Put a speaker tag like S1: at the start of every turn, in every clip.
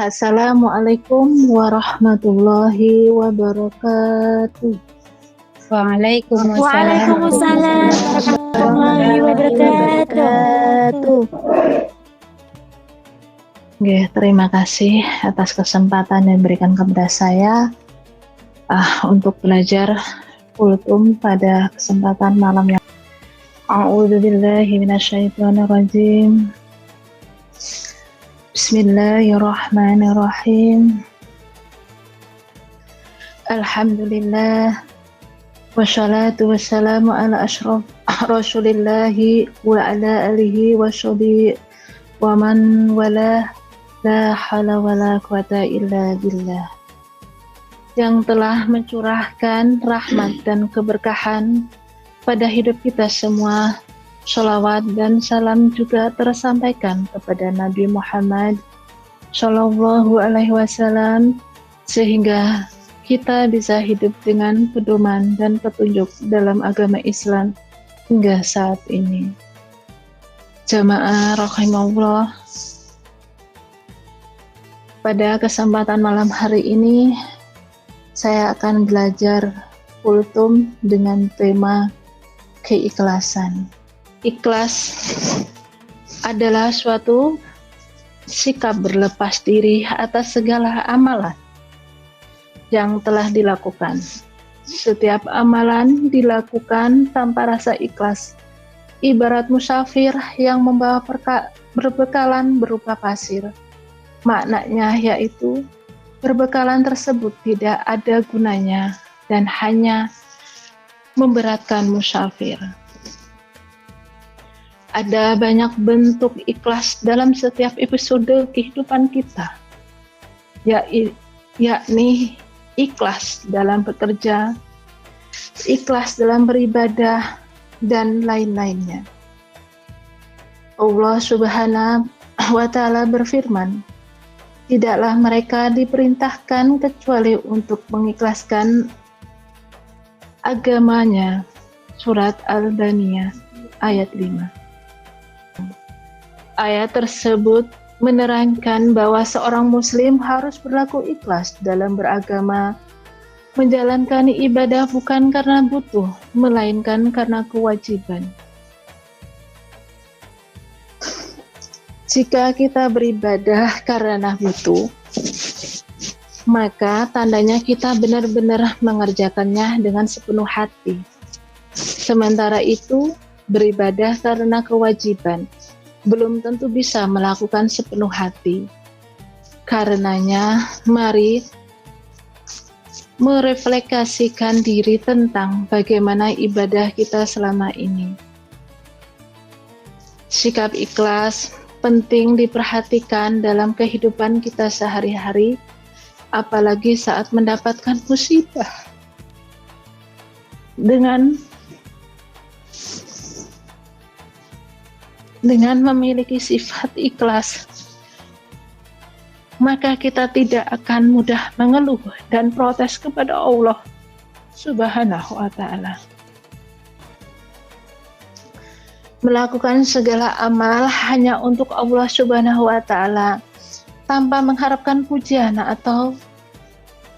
S1: Assalamualaikum warahmatullahi wabarakatuh.
S2: Waalaikumsalam
S3: Waalaikumsalam warahmatullahi wabarakatuh.
S1: Oke, terima kasih atas kesempatan yang diberikan kepada saya untuk belajar kultum pada kesempatan malam yang A'udzubillahi minasyaitonirrajim. Bismillahirrahmanirrahim. Alhamdulillah wassalatu wassalamu ala asyraf rasulillahi wa ala alihi wa sahbihi wa man wala la hawla wa la quwata illa billah, yang telah mencurahkan rahmat dan keberkahan pada hidup kita semua. Sholawat dan salam juga tersampaikan kepada Nabi Muhammad Shallallahu Alaihi Wasallam, sehingga kita bisa hidup dengan pedoman dan petunjuk dalam agama Islam hingga saat ini. Jamaah rahimahullah, pada kesempatan malam hari ini saya akan belajar kultum dengan tema keikhlasan. Ikhlas adalah suatu sikap berlepas diri atas segala amalan yang telah dilakukan. Setiap amalan dilakukan tanpa rasa ikhlas, ibarat musafir yang membawa berbekalan berupa pasir. Maknanya yaitu berbekalan tersebut tidak ada gunanya dan hanya memberatkan musafir. Ada banyak bentuk ikhlas dalam setiap episode kehidupan kita, yakni ikhlas dalam bekerja, ikhlas dalam beribadah, dan lain-lainnya. Allah Subhanahu wa Ta'ala berfirman, tidaklah mereka diperintahkan kecuali untuk mengikhlaskan agamanya. Surat Al-Baniyah ayat 5. Ayat tersebut menerangkan bahwa seorang muslim harus berlaku ikhlas dalam beragama, menjalankan ibadah bukan karena butuh, melainkan karena kewajiban. Jika kita beribadah karena butuh, maka tandanya kita benar-benar mengerjakannya dengan sepenuh hati. Sementara itu, beribadah karena kewajiban belum tentu bisa melakukan sepenuh hati. Karenanya, mari merefleksikan diri tentang bagaimana ibadah kita selama ini. Sikap ikhlas penting diperhatikan dalam kehidupan kita sehari-hari, apalagi saat mendapatkan musibah. Dengan memiliki sifat ikhlas, maka kita tidak akan mudah mengeluh dan protes kepada Allah Subhanahu wa Ta'ala. Melakukan segala amal hanya untuk Allah Subhanahu wa Ta'ala tanpa mengharapkan pujian atau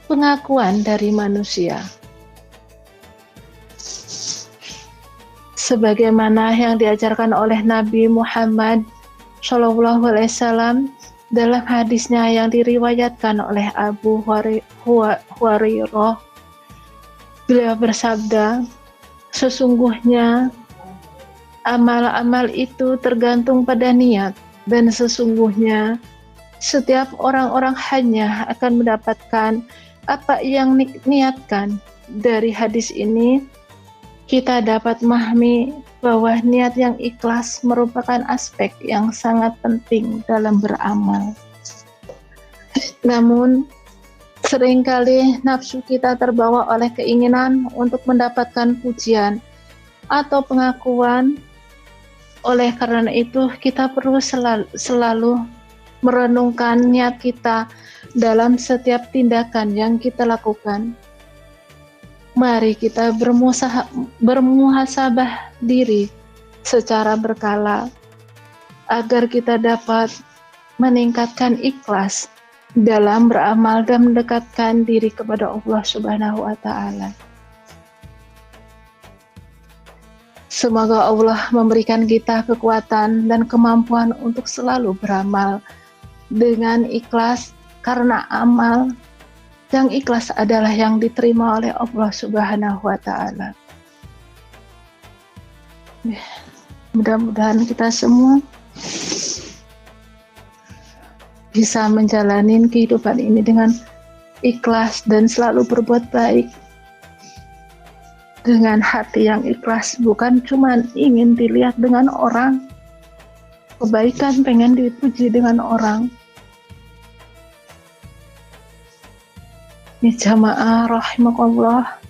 S1: pengakuan dari manusia. Sebagaimana yang diajarkan oleh Nabi Muhammad Shallallahu Alaihi Wasallam dalam hadisnya yang diriwayatkan oleh Abu Hurairah, beliau bersabda, sesungguhnya amal-amal itu tergantung pada niat, dan sesungguhnya setiap orang-orang hanya akan mendapatkan apa yang niatkan. Dari hadis ini kita dapat memahami bahwa niat yang ikhlas merupakan aspek yang sangat penting dalam beramal. Namun, seringkali nafsu kita terbawa oleh keinginan untuk mendapatkan pujian atau pengakuan. Oleh karena itu, kita perlu selalu merenungkan niat kita dalam setiap tindakan yang kita lakukan. Mari kita bermuhasabah diri secara berkala agar kita dapat meningkatkan ikhlas dalam beramal dan mendekatkan diri kepada Allah Subhanahu wa Ta'ala. Semoga Allah memberikan kita kekuatan dan kemampuan untuk selalu beramal dengan ikhlas, karena amal yang ikhlas adalah yang diterima oleh Allah Subhanahu wa Ta'ala. Mudah-mudahan kita semua bisa menjalani kehidupan ini dengan ikhlas dan selalu berbuat baik dengan hati yang ikhlas, bukan cuma ingin dilihat dengan orang, kebaikan pengen dipuji dengan orang. Ini jamaah rahimakallah,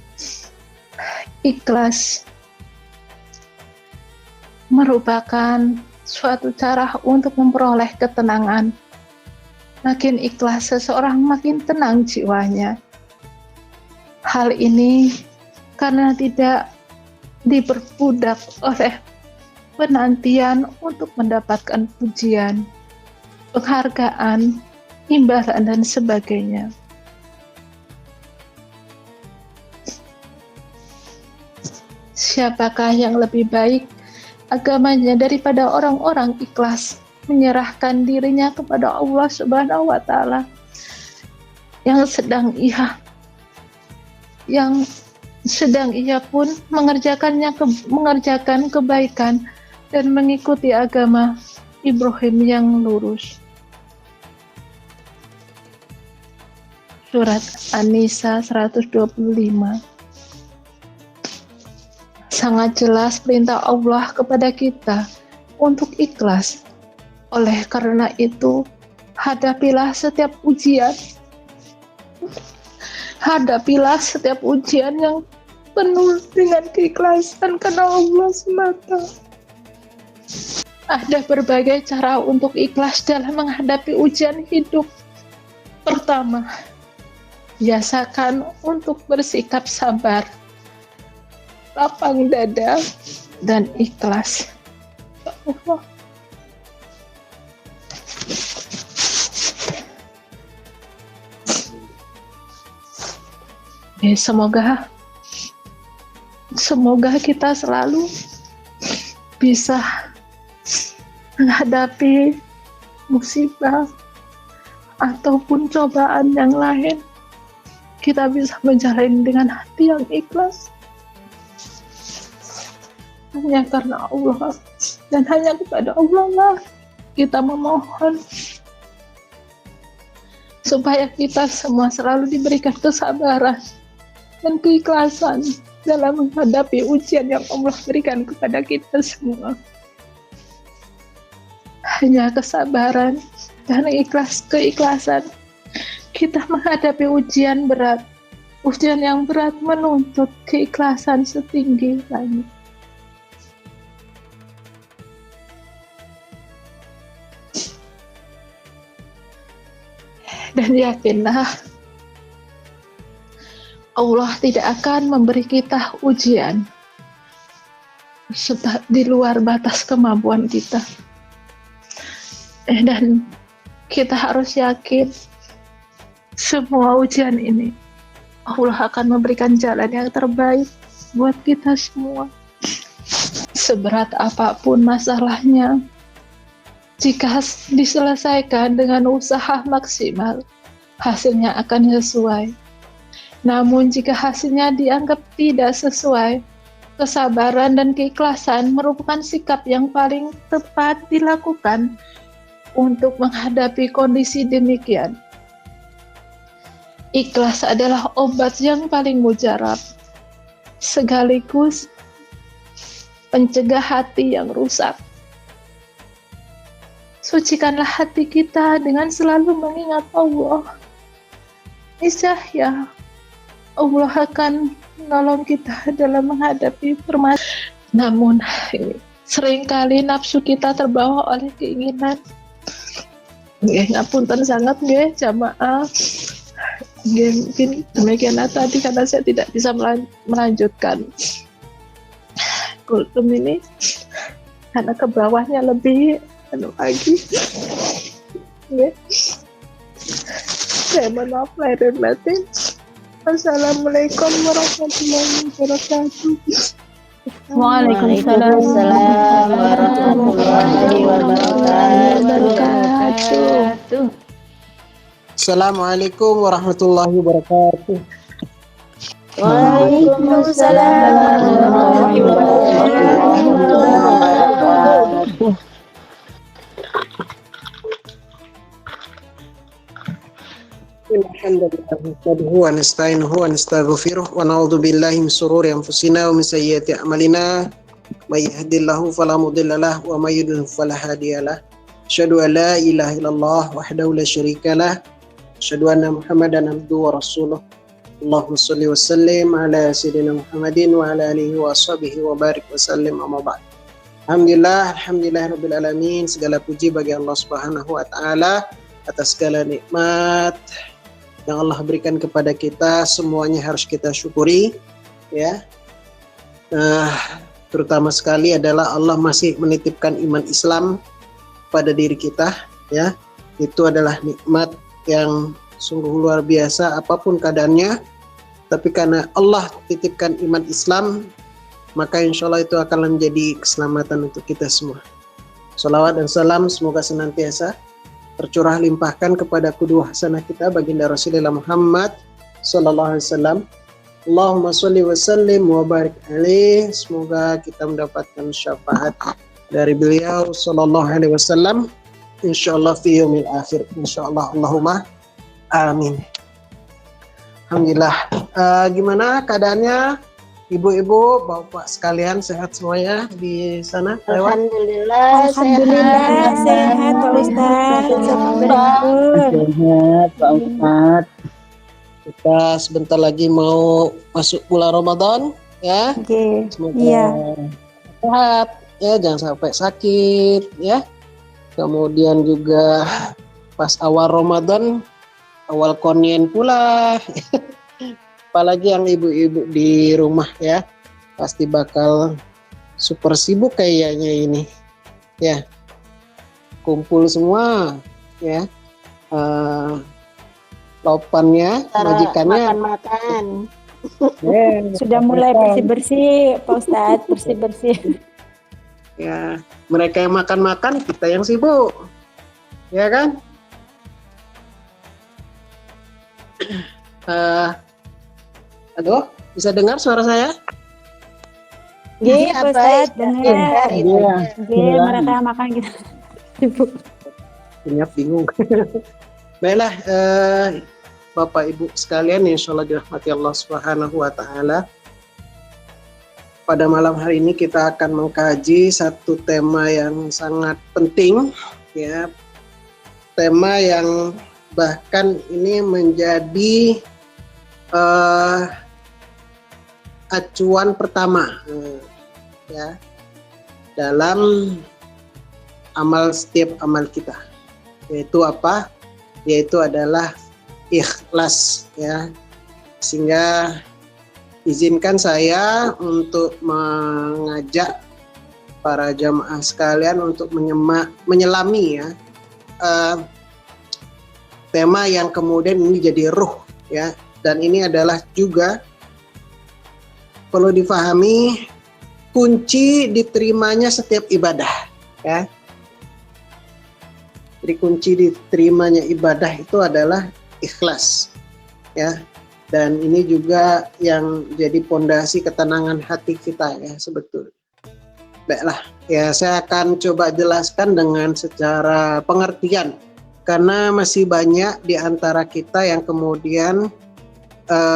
S1: ikhlas merupakan suatu cara untuk memperoleh ketenangan. Makin ikhlas seseorang, makin tenang jiwanya. Hal ini karena tidak diperbudak oleh penantian untuk mendapatkan pujian, penghargaan, imbalan, dan sebagainya. Siapakah yang lebih baik agamanya daripada orang-orang ikhlas menyerahkan dirinya kepada Allah Subhanahu wa Ta'ala, yang sedang ia pun mengerjakan kebaikan dan mengikuti agama Ibrahim yang lurus. Surat An-Nisa 125. Sangat jelas perintah Allah kepada kita untuk ikhlas. Oleh karena itu, hadapilah setiap ujian yang penuh dengan keikhlasan karena Allah semata. Ada berbagai cara untuk ikhlas dalam menghadapi ujian hidup. Pertama, biasakan untuk bersikap sabar, lapang dada, dan ikhlas. Allah. Semoga kita selalu bisa menghadapi musibah ataupun cobaan yang lain, kita bisa menjalani dengan hati yang ikhlas hanya karena Allah, dan hanya kepada Allah lah kita memohon supaya kita semua selalu diberikan kesabaran dan keikhlasan dalam menghadapi ujian yang Allah berikan kepada kita semua. Hanya kesabaran dan keikhlasan kita menghadapi ujian berat. Ujian yang berat menuntut keikhlasan setinggi langit. Dan yakinlah, Allah tidak akan memberi kita ujian di luar batas kemampuan kita. Dan kita harus yakin semua ujian ini Allah akan memberikan jalan yang terbaik buat kita semua. Seberat apapun masalahnya, jika diselesaikan dengan usaha maksimal, hasilnya akan sesuai. Namun jika hasilnya dianggap tidak sesuai, kesabaran dan keikhlasan merupakan sikap yang paling tepat dilakukan untuk menghadapi kondisi demikian. Ikhlas adalah obat yang paling mujarab, sekaligus pencegah hati yang rusak. Sucikanlah hati kita dengan selalu mengingat Allah. Niscaya Allah akan menolong kita dalam menghadapi permasalahan. Namun seringkali nafsu kita terbawa oleh keinginan. Ngapunten sangat nggih jamaah. Mungkin demikianlah tadi karena saya tidak bisa melanjutkan kultum ini karena ke bawahnya lebih lagi. Saya mohon maaf lahir dan batin. Assalamualaikum warahmatullahi wabarakatuh.
S3: Waalaikumsalam warahmatullahi wabarakatuh.
S2: Assalamualaikum warahmatullahi wabarakatuh.
S3: Waalaikumsalam warahmatullahi wabarakatuh.
S2: Alhamdulillah wa nasta'inuhu wa nastaghfiruh wa na'udzu billahi min shururi anfusina wa min sayyiati a'malina. May yahdihillahu fala mudilla lahu wa may yudlil fala hadiyalah. Asyhadu an la ilaha illallah wahdahu la syarikalah. Asyhadu anna Muhammadan abduhu wa rasuluh. Allahumma shalli wa sallim ala sayyidina Muhammadin wa ala alihi wa ashabihi wa barik wa sallim amma ba'd. Alhamdulillah rabbil alamin. Segala puji bagi Allah Subhanahu wa taala atas segala nikmat yang Allah berikan kepada kita, semuanya harus kita syukuri, ya. Terutama sekali adalah Allah masih menitipkan iman Islam pada diri kita, ya. Itu adalah nikmat yang sungguh luar biasa apapun keadaannya. Tapi karena Allah titipkan iman Islam, maka insya Allah itu akan menjadi keselamatan untuk kita semua. Shalawat dan salam semoga senantiasa tercurah limpahkan kepada qudwah hasanah kita baginda Rasulullah Muhammad sallallahu alaihi wasallam. Allahumma sholli wa sallim wa barik alaih. Semoga kita mendapatkan syafaat dari beliau sallallahu alaihi wasallam insyaallah fi yaumil akhir. Insyaallah, Allahumma amin. Alhamdulillah. Gimana keadaannya ibu-ibu, bapak sekalian, sehat semuanya di sana?
S3: Alhamdulillah sehat Pak Ustaz.
S2: Sehat Pak Ustaz. Kita sebentar lagi mau masuk bulan Ramadan, ya. Semoga sehat, ya, jangan sampai sakit, ya. Kemudian juga pas awal Ramadan, awal konien pula. Apalagi yang ibu-ibu di rumah, ya, pasti bakal super sibuk kayaknya ini, ya, kumpul semua, ya, lopannya, majikannya
S3: makan-makan.
S4: Sudah mulai bersih-bersih, Pak Ustadz, bersih-bersih.
S2: Ya, mereka yang makan-makan, kita yang sibuk, ya kan? Aduh, bisa dengar suara saya?
S3: Iya,
S4: Pak Ustadz, dengar.
S2: Iya.
S4: Mereka makan kita sibuk.
S2: Senyap bingung. Baiklah, Bapak Ibu sekalian, insya Allah dirahmati Allah Subhanahu wa taala. Pada malam hari ini kita akan mengkaji satu tema yang sangat penting, ya. Tema yang bahkan ini menjadi acuan pertama, ya, dalam setiap amal kita, yaitu apa? Yaitu adalah ikhlas, ya. Sehingga izinkan saya untuk mengajak para jamaah sekalian untuk menyelami, ya, tema yang kemudian ini jadi ruh, ya. Dan ini adalah juga perlu difahami kunci diterimanya setiap ibadah, ya. Jadi kunci diterimanya ibadah itu adalah ikhlas, ya. Dan ini juga yang jadi pondasi ketenangan hati kita, ya, sebetulnya. Baiklah, ya, saya akan coba jelaskan dengan secara pengertian karena masih banyak di antara kita yang kemudian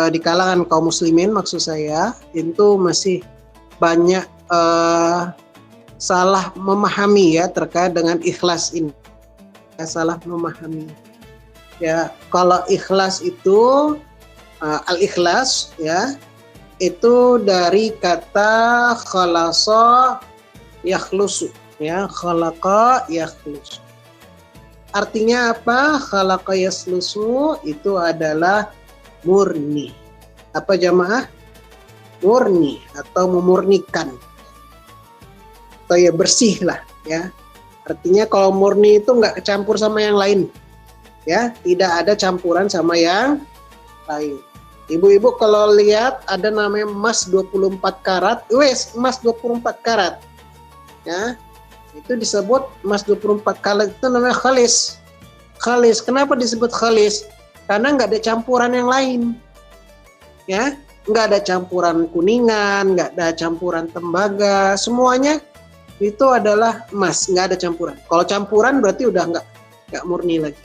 S2: di kalangan kaum muslimin, maksud saya, itu masih banyak salah memahami, ya, terkait dengan ikhlas ini. Salah memahami, ya. Kalau ikhlas itu al-ikhlas, ya, itu dari kata khalasa yakhlusu, ya, khalaqa yakhlusu. Artinya apa? Khalaqa yakhlusu itu adalah murni. Apa jamaah? Murni atau memurnikan. Atau ya bersih lah, ya. Artinya kalau murni itu nggak kecampur sama yang lain. Ya, tidak ada campuran sama yang lain. Ibu-ibu kalau lihat ada namanya emas 24 karat, emas 24 karat. Ya. Itu disebut emas 24 karat, itu namanya khalis. Khalis. Kenapa disebut khalis? Karena nggak ada campuran yang lain. Ya, nggak ada campuran kuningan, nggak ada campuran tembaga, semuanya itu adalah emas, nggak ada campuran. Kalau campuran berarti udah nggak murni lagi.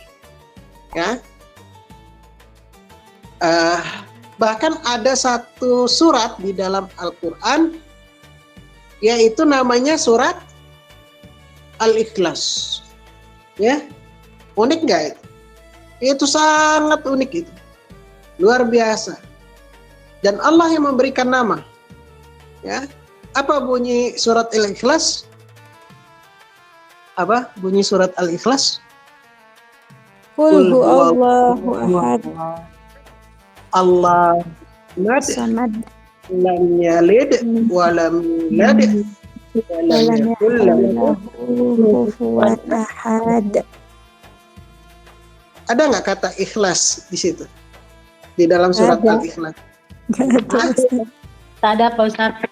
S2: Ya. Bahkan ada satu surat di dalam Al-Quran, yaitu namanya surat Al-Ikhlas. Ya, unik nggak itu? Itu sangat unik itu, luar biasa. Dan Allah yang memberikan nama. Ya, apa bunyi surat Al-Ikhlas? Apa bunyi surat Al-Ikhlas?
S3: Qul huwallahu ahad.
S2: Allah
S4: Samad.
S2: lam yalid wa lam yulad wa lam yakul lahu
S3: Kufuwan ahad.
S2: Ada nggak kata ikhlas di situ? Di dalam surat
S3: Ada.
S2: Al-Ikhlas.
S4: Tak ada Pak Ustadz.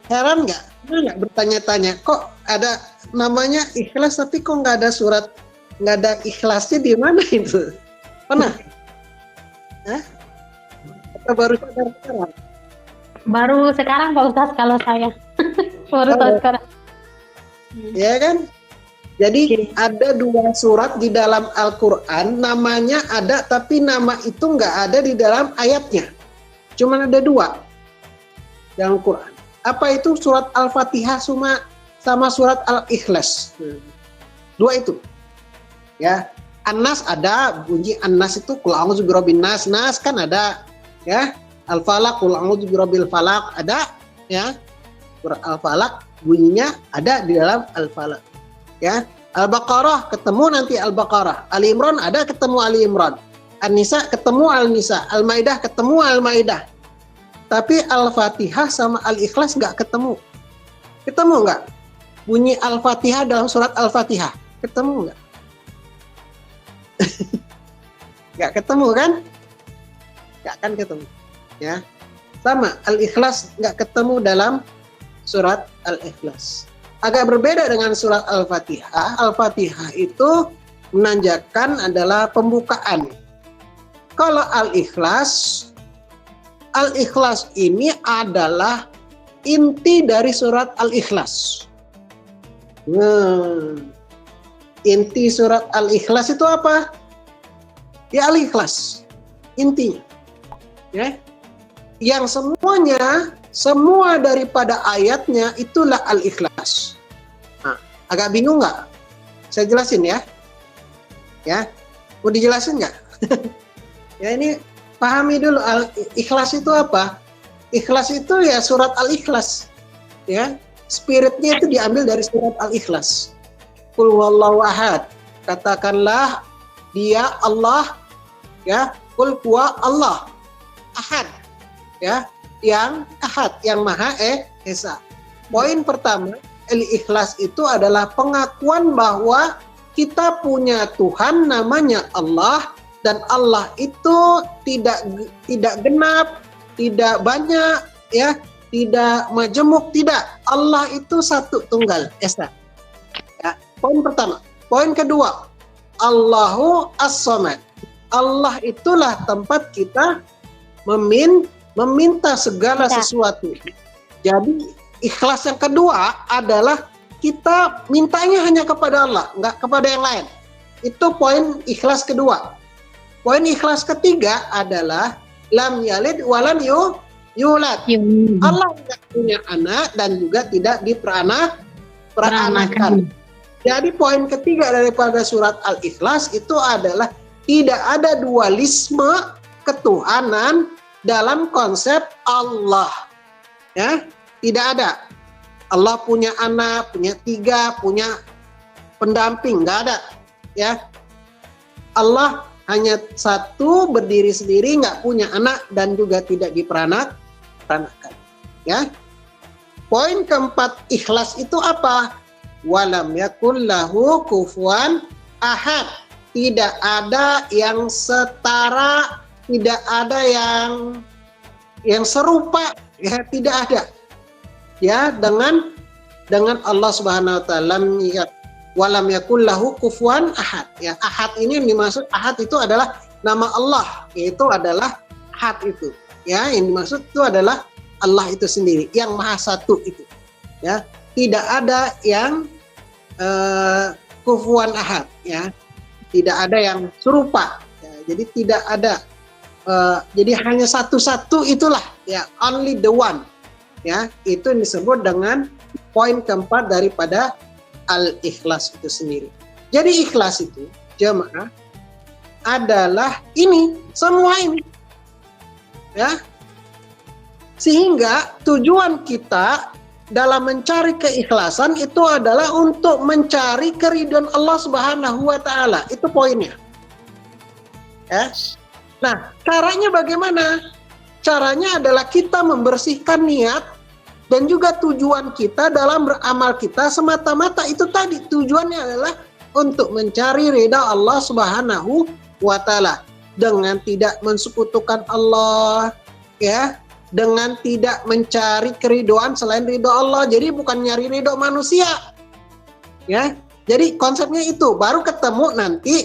S2: Heran nggak? Pernah nggak bertanya-tanya, kok ada namanya ikhlas tapi kok nggak ada surat, nggak ada ikhlasnya di mana itu? Pernah? Hah? Atau baru sadar sekarang?
S4: Baru sekarang Pak Ustadz kalau saya. Baru tahu sekarang.
S2: Ya kan? Jadi ada dua surat di dalam Al-Quran, namanya ada tapi nama itu nggak ada di dalam ayatnya. Cuman ada dua dalam Quran. Apa itu? Surat Al-Fatihah sama surat Al-Ikhlas. Dua itu. Ya, An-Nas ada, bunyi An-Nas itu qul a'udzu birabbin nas, nas kan ada, ya. Al-Falaq qul a'udzu birabbil falaq ada, ya. Surat Al-Falaq bunyinya ada di dalam Al-Falaq. Ya, Al-Baqarah ketemu nanti Al-Baqarah, Ali Imran ada ketemu Ali Imran, An-Nisa ketemu Al-Nisa, Al-Maidah ketemu Al-Maidah. Tapi Al-Fatihah sama Al-Ikhlas nggak ketemu. Ketemu nggak? Bunyi Al-Fatihah dalam surat Al-Fatihah. Ketemu nggak? Nggak ketemu kan? Nggak akan ketemu. Ya, sama Al-Ikhlas nggak ketemu dalam surat Al-Ikhlas. Agak berbeda dengan surat Al-Fatihah. Al-Fatihah itu menanjakan adalah pembukaan. Kalau Al-Ikhlas ini adalah inti dari surat Al-Ikhlas. Inti surat Al-Ikhlas itu apa? Ya Al-Ikhlas, intinya. Ya. Yang semua daripada ayatnya itulah Al-Ikhlas. Nah, agak bingung nggak? Saya jelasin ya. Ya, mau dijelasin nggak? Ya ini pahami dulu Al-Ikhlas itu apa? Ikhlas itu ya surat Al-Ikhlas. Ya, spiritnya itu diambil dari surat Al-Ikhlas. Qul huwallahu ahad. Katakanlah dia Allah, ya. Qul huwa Allah ahad. Ya, yang ahad, yang maha esa. Poin pertama, Al-Ikhlas itu adalah pengakuan bahwa kita punya Tuhan namanya Allah, dan Allah itu tidak genap, tidak banyak, ya, tidak majemuk, tidak. Allah itu satu tunggal esa. Ya, poin pertama. Poin kedua, Allahu As-Samad. Allah itulah tempat kita meminta segala sesuatu. Jadi ikhlas yang kedua adalah kita mintanya hanya kepada Allah, nggak kepada yang lain. Itu poin ikhlas kedua. Poin ikhlas ketiga adalah lam yalid walam yulad. Allah tidak punya anak dan juga tidak diperanakan. Jadi poin ketiga daripada surat Al-Ikhlas itu adalah tidak ada dualisme ketuhanan dalam konsep Allah, ya, tidak ada. Allah punya anak, punya tiga, punya pendamping, nggak ada, ya. Allah hanya satu, berdiri sendiri, nggak punya anak dan juga tidak diperanakan, ya. Poin keempat ikhlas itu apa? Walam yakul lahu kufuwan ahad, tidak ada yang setara, tidak ada yang serupa, ya tidak ada. Ya, dengan Allah Subhanahu wa taala, walam yakul lahu kufuwan ahad. Ya, ahad ini yang dimaksud, ahad itu adalah nama Allah, yaitu adalah ahad itu. Ya, yang dimaksud itu adalah Allah itu sendiri, yang maha satu itu. Ya, tidak ada yang kufuwan ahad, ya. Tidak ada yang serupa. Ya, jadi tidak ada jadi hanya satu-satu itulah, ya, only the one. Ya, itu yang disebut dengan poin keempat daripada al-ikhlas itu sendiri. Jadi ikhlas itu, jemaah, adalah ini, semua ini. Ya. Sehingga tujuan kita dalam mencari keikhlasan itu adalah untuk mencari keridhaan Allah Subhanahu wa taala. Itu poinnya. Ya. Nah, caranya bagaimana? Caranya adalah kita membersihkan niat dan juga tujuan kita dalam beramal kita semata-mata itu tadi. Tujuannya adalah untuk mencari ridha Allah Subhanahu wa taala dengan tidak mensekutukan Allah, ya, dengan tidak mencari keridhaan selain ridha Allah. Jadi bukan nyari ridha manusia. Ya. Jadi konsepnya itu baru ketemu nanti.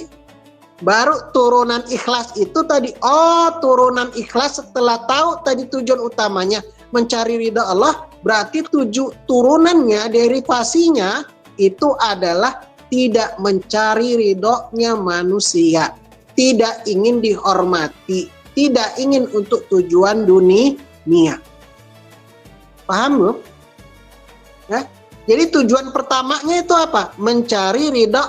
S2: Baru turunan ikhlas itu tadi. Oh, turunan ikhlas setelah tahu tadi tujuan utamanya mencari ridha Allah, berarti turunannya, derivasinya itu adalah tidak mencari ridhonya manusia, tidak ingin dihormati, tidak ingin untuk tujuan dunia. Paham belum? Ya? Jadi tujuan pertamanya itu apa? Mencari ridha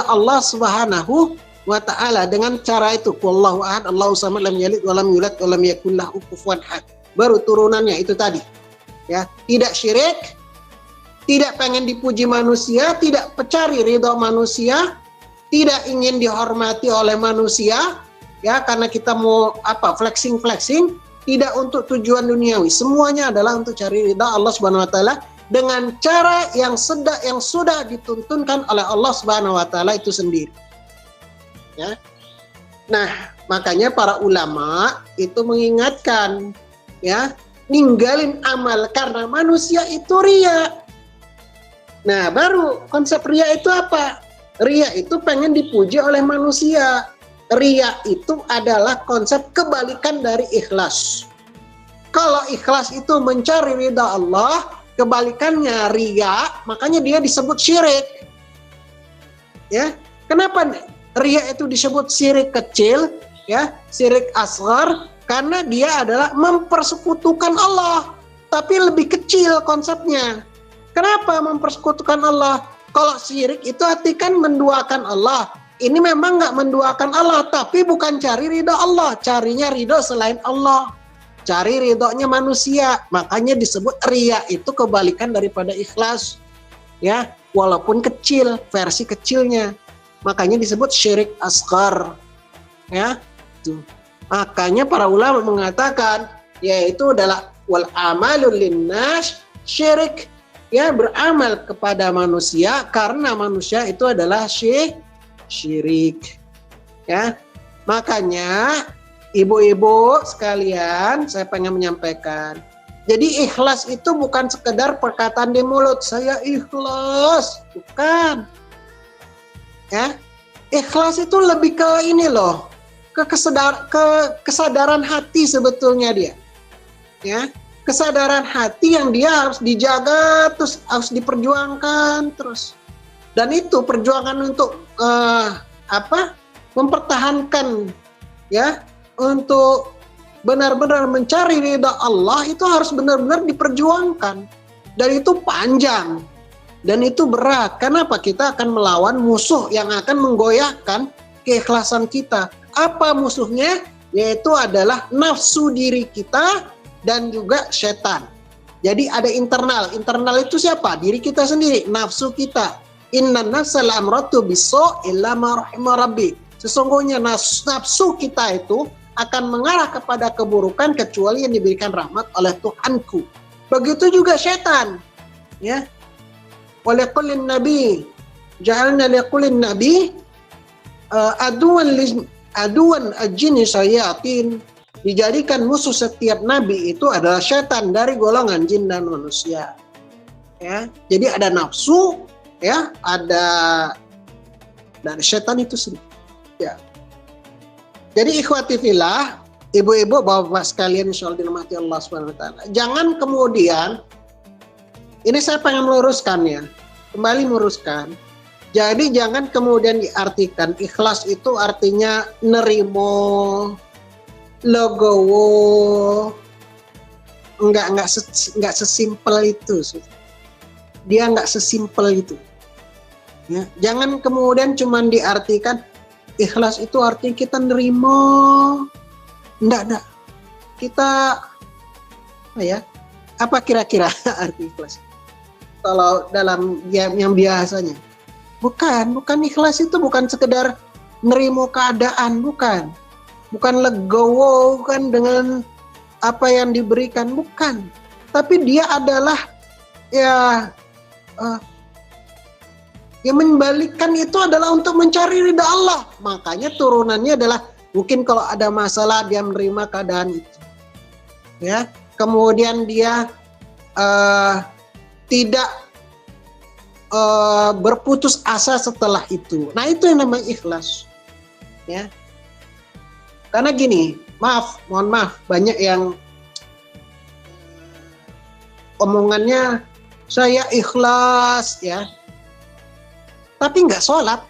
S2: Allah Subhanahu wa taala dengan cara itu. Wallahu ahad, Allahu samad, lam yalid wa lam yulad wa lam yakul lahu kufuwan ahad. Baru turunannya itu tadi. Ya, tidak syirik, tidak pengen dipuji manusia, tidak mencari ridha manusia, tidak ingin dihormati oleh manusia, ya, karena kita mau flexing, tidak untuk tujuan duniawi. Semuanya adalah untuk cari ridha Allah Subhanahu wa taala dengan cara yang sudah dituntunkan oleh Allah Subhanahu wa taala itu sendiri. Ya. Nah, makanya para ulama itu mengingatkan, ya, ninggalin amal karena manusia itu riya. Nah, baru konsep riya itu apa? Riya itu pengen dipuji oleh manusia. Riya itu adalah konsep kebalikan dari ikhlas. Kalau ikhlas itu mencari ridha Allah, kebalikannya riya, makanya dia disebut syirik. Ya, kenapa riya itu disebut syirik kecil, ya, syirik asghar? Karena dia adalah mempersekutukan Allah, tapi lebih kecil konsepnya. Kenapa mempersekutukan Allah? Kalau syirik itu arti kan menduakan Allah. Ini memang nggak menduakan Allah, tapi bukan cari ridha Allah, carinya ridha selain Allah. Cari ridhonya manusia, makanya disebut riya, itu kebalikan daripada ikhlas, ya, walaupun kecil, versi kecilnya, makanya disebut syirik asghar, ya. Tuh. Makanya para ulama mengatakan, yaitu adalah wal amalul linnas syirik, ya, beramal kepada manusia karena manusia itu adalah syirik, ya. Makanya ibu-ibu sekalian, saya pengen menyampaikan. Jadi ikhlas itu bukan sekedar perkataan di mulut, saya ikhlas, bukan. Ya, ikhlas itu lebih ke ini loh, ke kesadaran hati sebetulnya dia. Ya, kesadaran hati yang dia harus dijaga, terus harus diperjuangkan terus. Dan itu perjuangan untuk mempertahankan, ya, untuk benar-benar mencari ridha Allah itu harus benar-benar diperjuangkan, dan itu panjang dan itu berat. Kenapa? Kita akan melawan musuh yang akan menggoyahkan keikhlasan kita. Apa musuhnya? Yaitu adalah nafsu diri kita dan juga setan. Jadi ada internal itu siapa? Diri kita sendiri, nafsu kita. Inna nafsa la'amratu biso illa ma rahima rabbi. Sesungguhnya nafsu kita itu akan mengarah kepada keburukan kecuali yang diberikan rahmat oleh Tuhanku. Begitu juga setan, ya. Oleh kullin nabi ja'alna likulli nabi aduan ajini syayatin. Dijadikan musuh setiap nabi itu adalah setan dari golongan jin dan manusia. Ya, jadi ada nafsu, ya, ada dari setan itu sendiri. Ya. Jadi ikhwati fillah, ibu-ibu, bapak-bapak sekalian insyaallah dirahmati Allah Subhanahu wa taala. Jangan kemudian, ini saya pengen meluruskan ya. Kembali meluruskan. Jadi jangan kemudian diartikan ikhlas itu artinya nerimo, legowo. Enggak sesimpel itu. Dia enggak sesimpel itu. Ya, jangan kemudian cuma diartikan ikhlas itu artinya kita nerimo. Enggak. Kita apa kira-kira arti ikhlas? Kalau dalam yang biasanya. Bukan ikhlas itu bukan sekedar nerimo keadaan, bukan legowo, bukan dengan apa yang diberikan, bukan. Tapi dia adalah yang membalikkan itu adalah untuk mencari ridha Allah. Makanya turunannya adalah mungkin kalau ada masalah dia menerima keadaan itu. Ya, kemudian dia tidak berputus asa setelah itu. Nah, itu yang namanya ikhlas. Ya. Karena gini, mohon maaf, banyak yang omongannya saya ikhlas ya. Tapi nggak sholat.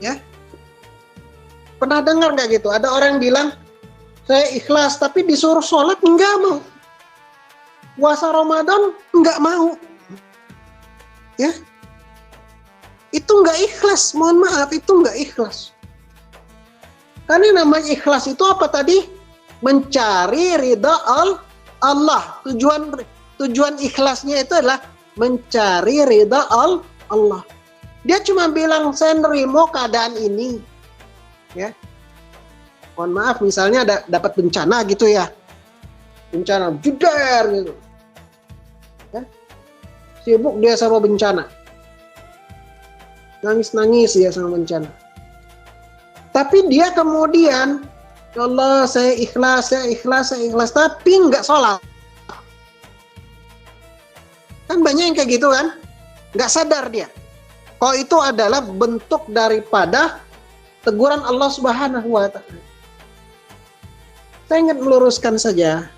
S2: Ya. Pernah dengar nggak gitu? Ada orang bilang saya ikhlas tapi disuruh sholat nggak mau. Puasa Ramadan nggak mau. Ya, itu nggak ikhlas. Mohon maaf, itu nggak ikhlas. Karena namanya ikhlas itu apa tadi? Mencari ridha Allah. Tujuan ikhlasnya itu adalah mencari ridha Allah. Dia cuma bilang saya nerimo keadaan ini. Ya, mohon maaf, misalnya dapat bencana gitu ya, bencana jedar gitu. Sibuk dia sama bencana, nangis dia sama bencana. Tapi dia kemudian, ya Allah saya ikhlas, tapi nggak sholat. Kan banyak yang kayak gitu kan, nggak sadar dia. Kalau itu adalah bentuk daripada teguran Allah Subhanahu wa Ta'ala. Saya ingin meluruskan saja.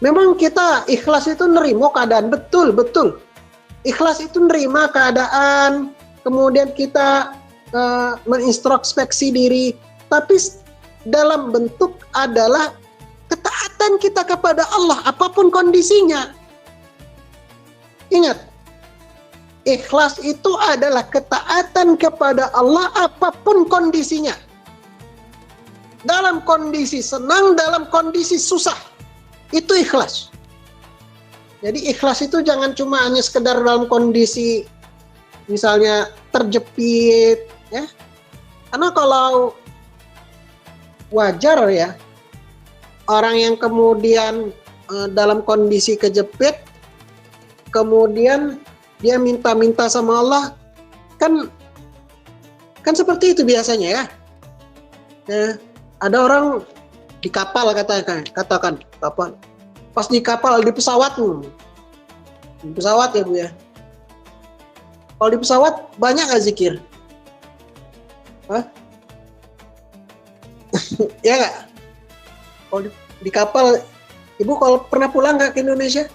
S2: Memang kita ikhlas itu nerimo keadaan, betul. Ikhlas itu nerima keadaan, kemudian kita mengintrospeksi diri, tapi dalam bentuk adalah ketaatan kita kepada Allah apapun kondisinya. Ingat, ikhlas itu adalah ketaatan kepada Allah apapun kondisinya. Dalam kondisi senang, dalam kondisi susah, itu ikhlas. Jadi ikhlas itu jangan cuma hanya sekedar dalam kondisi misalnya terjepit, ya. Karena kalau wajar ya, orang yang kemudian dalam kondisi kejepit, kemudian dia minta-minta sama Allah, kan seperti itu biasanya ya. Ada orang di kapal katakan kapal. Pas di kapal, di pesawat ya Bu ya. Kalau di pesawat banyak nggak zikir? Hah? Ya nggak? Kalau di kapal, Ibu kalau pernah pulang nggak ke Indonesia?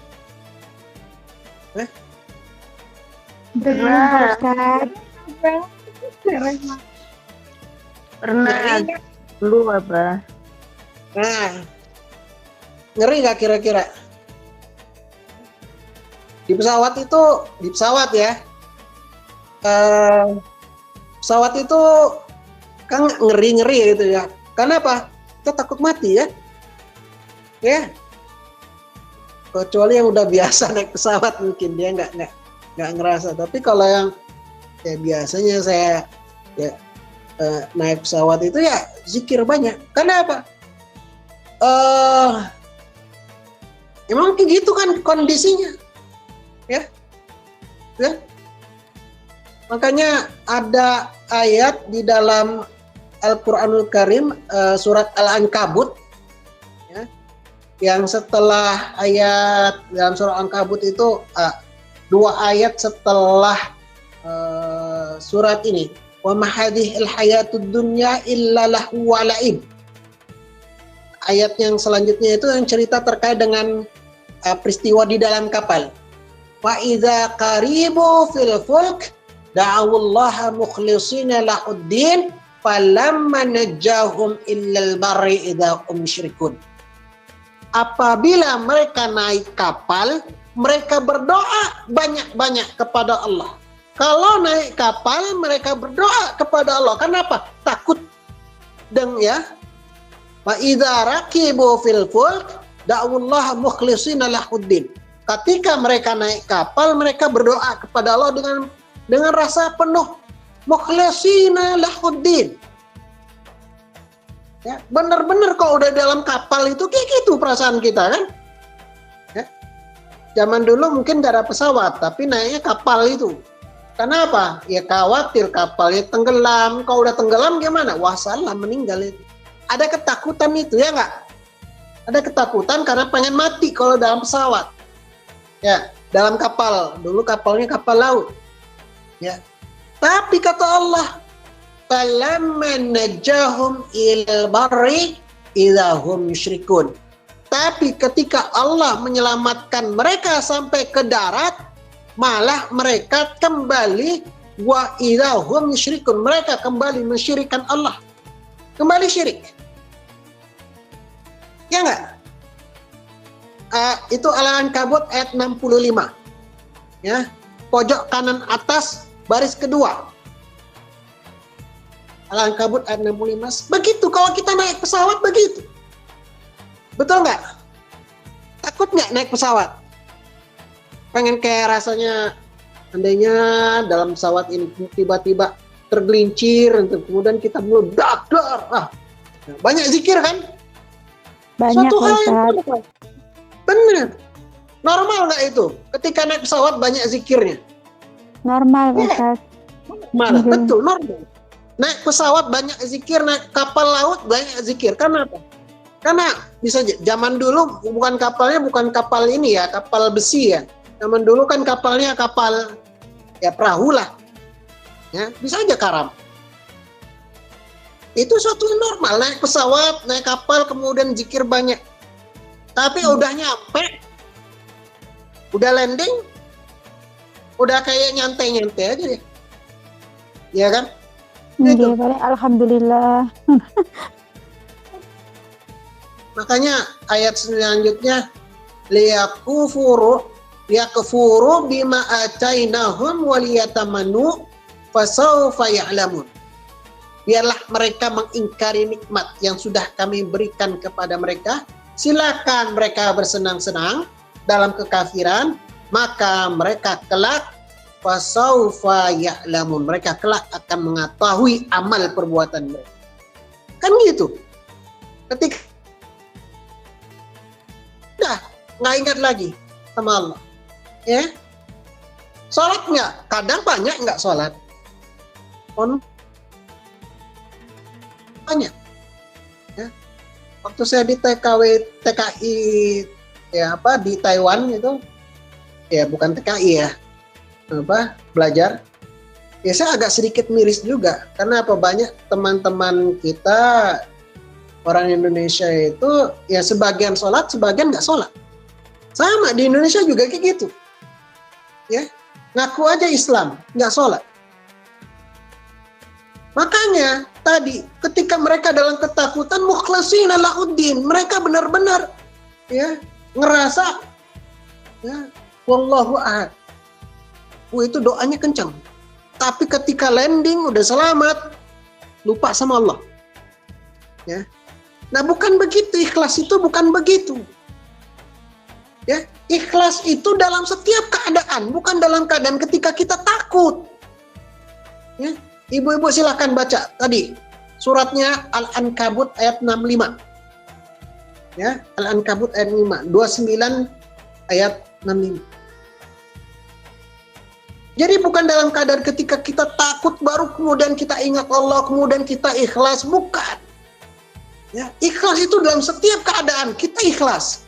S3: Pernah, Ustaz.
S1: Pernah dulu apa?
S2: Nah, ngeri nggak kira-kira? Di pesawat ya. Pesawat itu kan ngeri gitu ya. Karena apa? Kita takut mati ya. Ya. Kecuali yang udah biasa naik pesawat mungkin dia nggak ngerasa. Tapi kalau yang ya biasanya saya ya naik pesawat itu ya zikir banyak. Karena apa? Emang kayak gitu kan kondisinya, ya. Makanya ada ayat di dalam Al-Quranul Karim, surat Al-Ankabut, ya, yang setelah ayat dalam surah Al-Ankabut itu 2 ayat setelah surat ini, wa mahadihil hayatud dunya illa lahu wa la'ib. Ayat yang selanjutnya itu yang cerita terkait dengan peristiwa di dalam kapal. Wa idza qaribu fil fulk da'awullaha mukhlishina lahuddin falamma najjahum illal barri idza hum musyrikun. Apabila mereka naik kapal, mereka berdoa banyak-banyak kepada Allah. Kalau naik kapal, mereka berdoa kepada Allah. Kenapa? Takut. Dan ya, wa idza raqibu fil fulk da'awullaha mukhlishina lahuddin. Ketika mereka naik kapal, mereka berdoa kepada Allah dengan rasa penuh mukhlishina lahuddin. Ya, benar-benar kalau udah dalam kapal itu kayak gitu perasaan kita kan? Ya. Zaman dulu mungkin gak ada pesawat, tapi naiknya kapal itu. Kenapa? Ya khawatir kapalnya tenggelam. Kalau udah tenggelam gimana? Wah salah, meninggal itu. Ada ketakutan itu ya nggak? Ada ketakutan karena pengen mati kalau dalam pesawat. Ya, dalam kapal. Dulu kapalnya kapal laut. Ya. Tapi kata Allah, falamma najjahum ilal barri idza hum yusyrikun. Tapi ketika Allah menyelamatkan mereka sampai ke darat, malah mereka kembali wa idza hum yusyrikun. Mereka kembali mensyirikkan Allah. Kembali syirik. Ya enggak? Itu Al-Ankabut ayat 65. Ya. Pojok kanan atas baris kedua. Al-Ankabut ayat 65. Begitu kalau kita naik pesawat begitu. Betul nggak? Takut nggak naik pesawat? Pengen kayak rasanya andainya dalam pesawat ini tiba-tiba tergelincir, kemudian kita meledak. Banyak zikir kan?
S3: Banyak,
S2: Suatu hal yang
S3: Ustaz.
S2: benar. Normal nggak itu? Ketika naik pesawat banyak zikirnya.
S3: Normal, Ustaz.
S2: Normal,
S3: Iya.
S2: betul normal. Naik pesawat banyak zikir, naik kapal laut banyak zikir. Kenapa? Karena bisa zaman dulu bukan kapalnya bukan kapal ini ya, kapal besi ya. Zaman dulu kan kapalnya kapal ya perahu lah. Ya, bisa aja karam. Itu suatu yang normal, naik pesawat, naik kapal, kemudian zikir banyak. Tapi udah nyampe, udah landing, udah kayak nyantai-nyantai aja deh. Ya kan? Gitu.
S3: Nggih, bare alhamdulillah.
S2: Makanya ayat selanjutnya liyakfuru bima atainahum waliyatamannu fasawfa ya'lamun. Biarlah mereka mengingkari nikmat yang sudah kami berikan kepada mereka. Silakan mereka bersenang-senang dalam kekafiran, maka mereka kelak fasawfa ya'lamun. Mereka kelak akan mengetahui amal perbuatan mereka. Kan gitu. Ketika udah nggak ingat lagi sama Allah. Ya. Sholat nggak? Kadang banyak nggak sholat. Banyak. Ya. Waktu saya di TKI ya apa di Taiwan itu ya bukan TKI ya belajar ya saya agak sedikit miris juga karena apa banyak teman-teman kita orang Indonesia itu ya sebagian sholat sebagian nggak sholat sama di Indonesia juga kayak gitu ya ngaku aja Islam nggak sholat. Makanya tadi ketika mereka dalam ketakutan mukhlishina lahuddin, mereka benar-benar ya ngerasa ya wallahu ahad. Itu doanya kencang. Tapi ketika landing udah selamat lupa sama Allah. Ya. Nah, bukan begitu ikhlas itu bukan begitu. Ya, ikhlas itu dalam setiap keadaan, bukan dalam keadaan ketika kita takut. Ya. Ibu-ibu silakan baca tadi suratnya Al-Ankabut ayat 65. Ya, Al-Ankabut ayat 5, 29 ayat 65. Jadi bukan dalam keadaan ketika kita takut baru kemudian kita ingat Allah, kemudian kita ikhlas, bukan. Ya, ikhlas itu dalam setiap keadaan kita ikhlas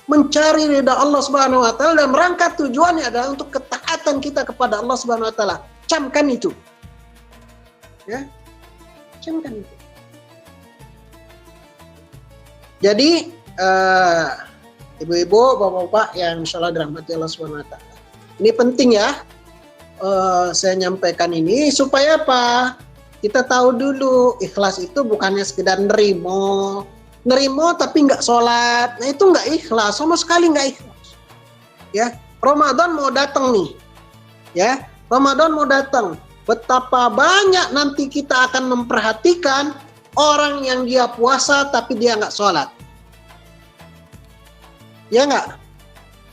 S2: mencari ridha Allah Subhanahu wa taala, dan rangka tujuannya adalah untuk ketaatan kita kepada Allah Subhanahu wa taala. Camkan itu. Ya. Camkan itu. Jadi ibu-ibu, bapak-bapak yang insyaallah dirahmati Allah Subhanahu wa taala. Ini penting ya. Saya nyampaikan ini supaya apa? Kita tahu dulu ikhlas itu bukannya sekedar nerimo tapi nggak sholat. Nah itu nggak ikhlas, sama sekali nggak ikhlas. Ya, Ramadan mau datang nih. Ya, Ramadan mau datang. Betapa banyak nanti kita akan memperhatikan orang yang dia puasa tapi dia nggak sholat. Ya nggak?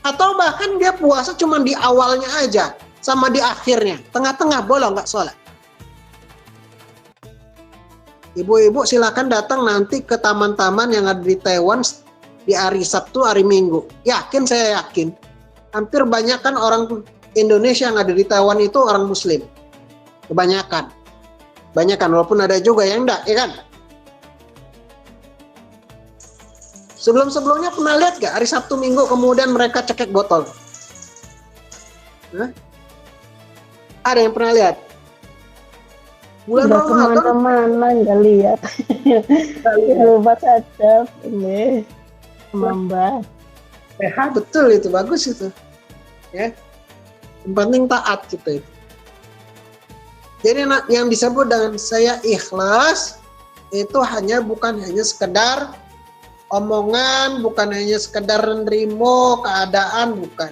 S2: Atau bahkan dia puasa cuma di awalnya aja, sama di akhirnya, tengah-tengah bolong nggak sholat. Ibu-ibu silakan datang nanti ke taman-taman yang ada di Taiwan di hari Sabtu, hari Minggu. Yakin, saya yakin. Hampir banyak kan orang Indonesia yang ada di Taiwan itu orang Muslim. Kebanyakan. Banyakan, walaupun ada juga yang enggak, ya kan? Sebelum-sebelumnya pernah lihat gak hari Sabtu Minggu kemudian mereka cekek botol? Hah? Ada yang pernah lihat? Bulan Ramadan
S1: kemana-mana nggak lihat. Coba saja ini Mbak.
S2: Betul itu, bagus itu. Ya. Yang penting taat kita itu. Jadi yang disebut dengan saya ikhlas itu bukan hanya sekedar omongan, bukan hanya sekedar nerimo keadaan, bukan.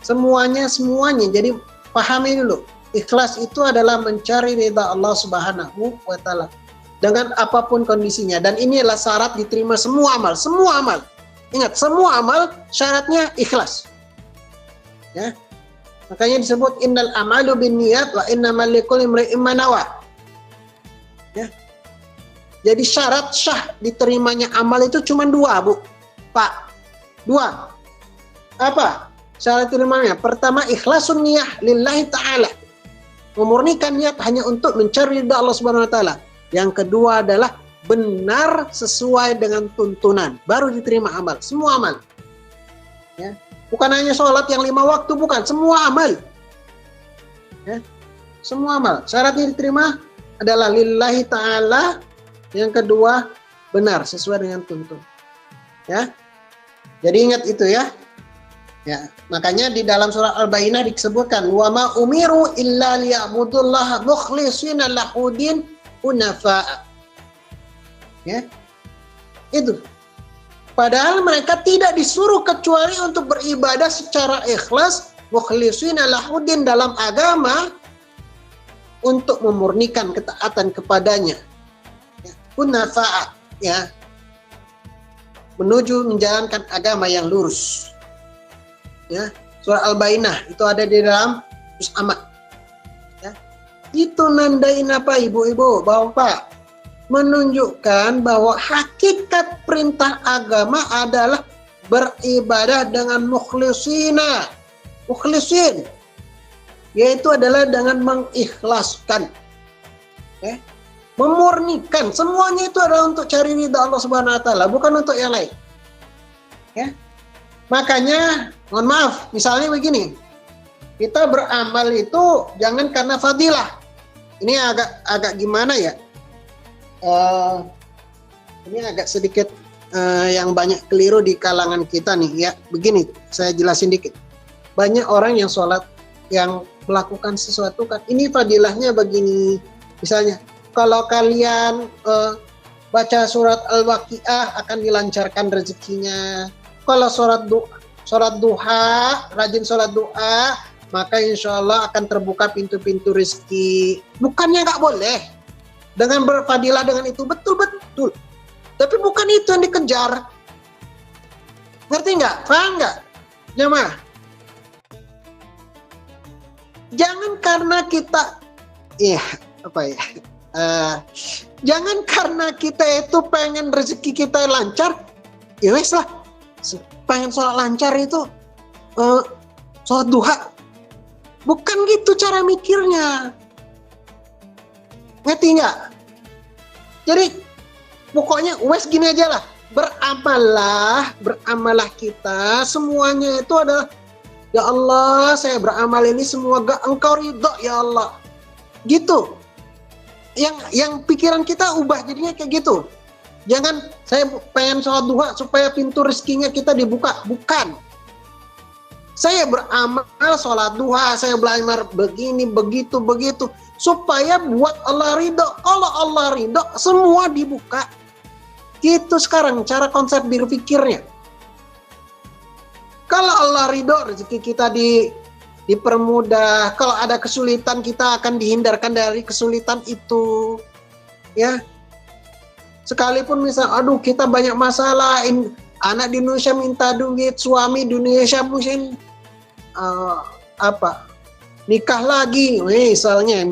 S2: Semuanya. Jadi pahami dulu. Ikhlas itu adalah mencari ridha Allah Subhanahu wa taala dengan apapun kondisinya, dan ini adalah syarat diterima semua amal. Semua amal. Ingat, semua amal syaratnya ikhlas. Ya. Makanya disebut innal amalu binniyat wa innamal likulli imri'in ma nawa. Ya. Jadi syarat syah diterimanya amal itu cuma 2, Bu. Pak. 2. Apa? Syarat terimanya. Pertama, ikhlasun niyah lillahi ta'ala. Memurnikan niat hanya untuk mencari ridha Allah Subhanahu wa taala. Yang kedua adalah benar sesuai dengan tuntunan, baru diterima amal. Semua amal. Ya. Bukan hanya sholat yang 5 waktu, bukan. Semua amal. Ya. Semua amal. Syaratnya diterima adalah lillahi ta'ala. Yang kedua, benar sesuai dengan tuntun. Ya. Jadi ingat itu ya. Ya, makanya di dalam surah Al-Baqarah disebutkan wa ma umiru illa liya'budullaha mukhlishina lahudin hunafa. Ya. Itu. Padahal mereka tidak disuruh kecuali untuk beribadah secara ikhlas, mukhlishina lahudin dalam agama, untuk memurnikan ketaatan kepadanya. Ya, hunafa, ya. Menuju menjalankan agama yang lurus. Ya, surah Al-Baqarah itu ada di dalam juz Amma. Ya. Itu nandain apa, ibu-ibu, bapak? Menunjukkan bahwa hakikat perintah agama adalah beribadah dengan mukhlisin, yaitu adalah dengan mengikhlaskan, ya, memurnikan. Semuanya itu adalah untuk cari ridha Allah Subhanahu wa taala, bukan untuk yang lain. Ya. Makanya, mohon maaf, misalnya begini, kita beramal itu jangan karena fadilah. Ini agak gimana ya? Ini agak sedikit yang banyak keliru di kalangan kita nih ya. Begini, saya jelasin dikit. Banyak orang yang sholat, yang melakukan sesuatu kan, ini fadilahnya begini. Misalnya, kalau kalian baca surat Al-Waqiah akan dilancarkan rezekinya. Kalau sholat duha, rajin sholat duha, maka insya Allah akan terbuka pintu-pintu rezeki. Bukannya nggak boleh. Dengan berfadilah dengan itu, betul-betul. Tapi bukan itu yang dikejar. Ngerti nggak? Paham nggak? Jamaah. Jangan karena kita, jangan karena kita itu pengen rezeki kita lancar, ya wes lah. Pengen sholat lancar itu sholat duha. Bukan gitu cara mikirnya. Ngerti nggak? Jadi pokoknya wes gini aja lah. Beramallah kita. Semuanya itu adalah, ya Allah, saya beramal ini semoga Engkau ridho ya Allah. Gitu. Yang pikiran kita ubah jadinya kayak gitu. Jangan saya pengen sholat duha supaya pintu rezekinya kita dibuka. Bukan. Saya beramal sholat duha, saya belajar begini, begitu, supaya buat Allah ridho. Kalau Allah ridho, semua dibuka. Gitu sekarang cara konsep berpikirnya. Kalau Allah ridho, rezeki kita dipermudah. Kalau ada kesulitan, kita akan dihindarkan dari kesulitan itu. Ya. Sekalipun misal, aduh kita banyak masalah, anak di Indonesia minta duit, suami di Indonesia mungkin nikah lagi, misalnya.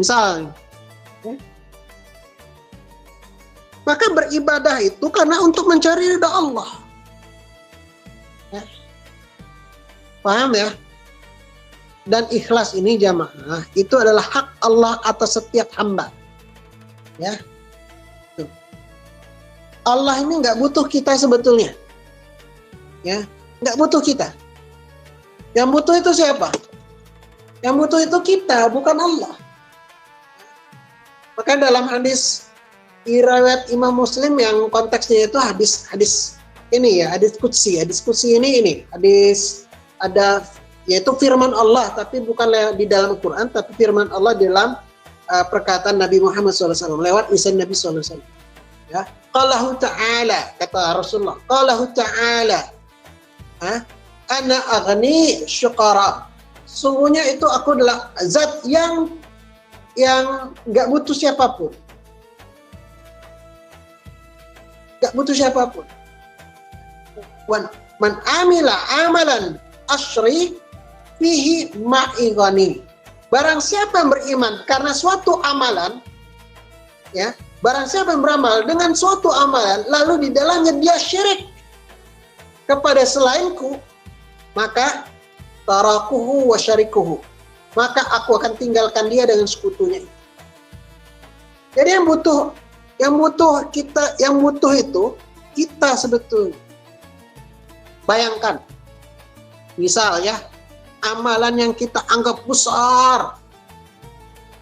S2: Maka beribadah itu karena untuk mencari ridha Allah. Ya. Paham ya? Dan ikhlas ini jamaah, itu adalah hak Allah atas setiap hamba. Ya. Allah ini nggak butuh kita sebetulnya, ya, nggak butuh kita. Yang butuh itu siapa? Yang butuh itu kita, bukan Allah. Maka dalam hadis riwayat Imam Muslim yang konteksnya itu hadis ini ya, hadis qudsi. Hadis qudsi ini hadis ada yaitu firman Allah, tapi bukan di dalam Quran, tapi firman Allah dalam perkataan Nabi Muhammad SAW lewat lisan Nabi SAW. Ya, Qallahu ta'ala, kata Rasulullah, Qallahu ta'ala, ana aghni syuqara. Sungguhnya itu aku adalah zat yang nggak butuh siapapun. Nggak butuh siapapun. Man amila amalan asyri fihi ma'i ghani. Barang siapa yang beriman karena suatu amalan, ya, barang siapa yang beramal dengan suatu amalan, lalu di dalamnya dia syirik kepada selainku, maka tarakuhu wa syarikuhu, maka aku akan tinggalkan dia dengan sekutunya. Jadi yang butuh itu kita sebetulnya. Bayangkan, misalnya amalan yang kita anggap besar,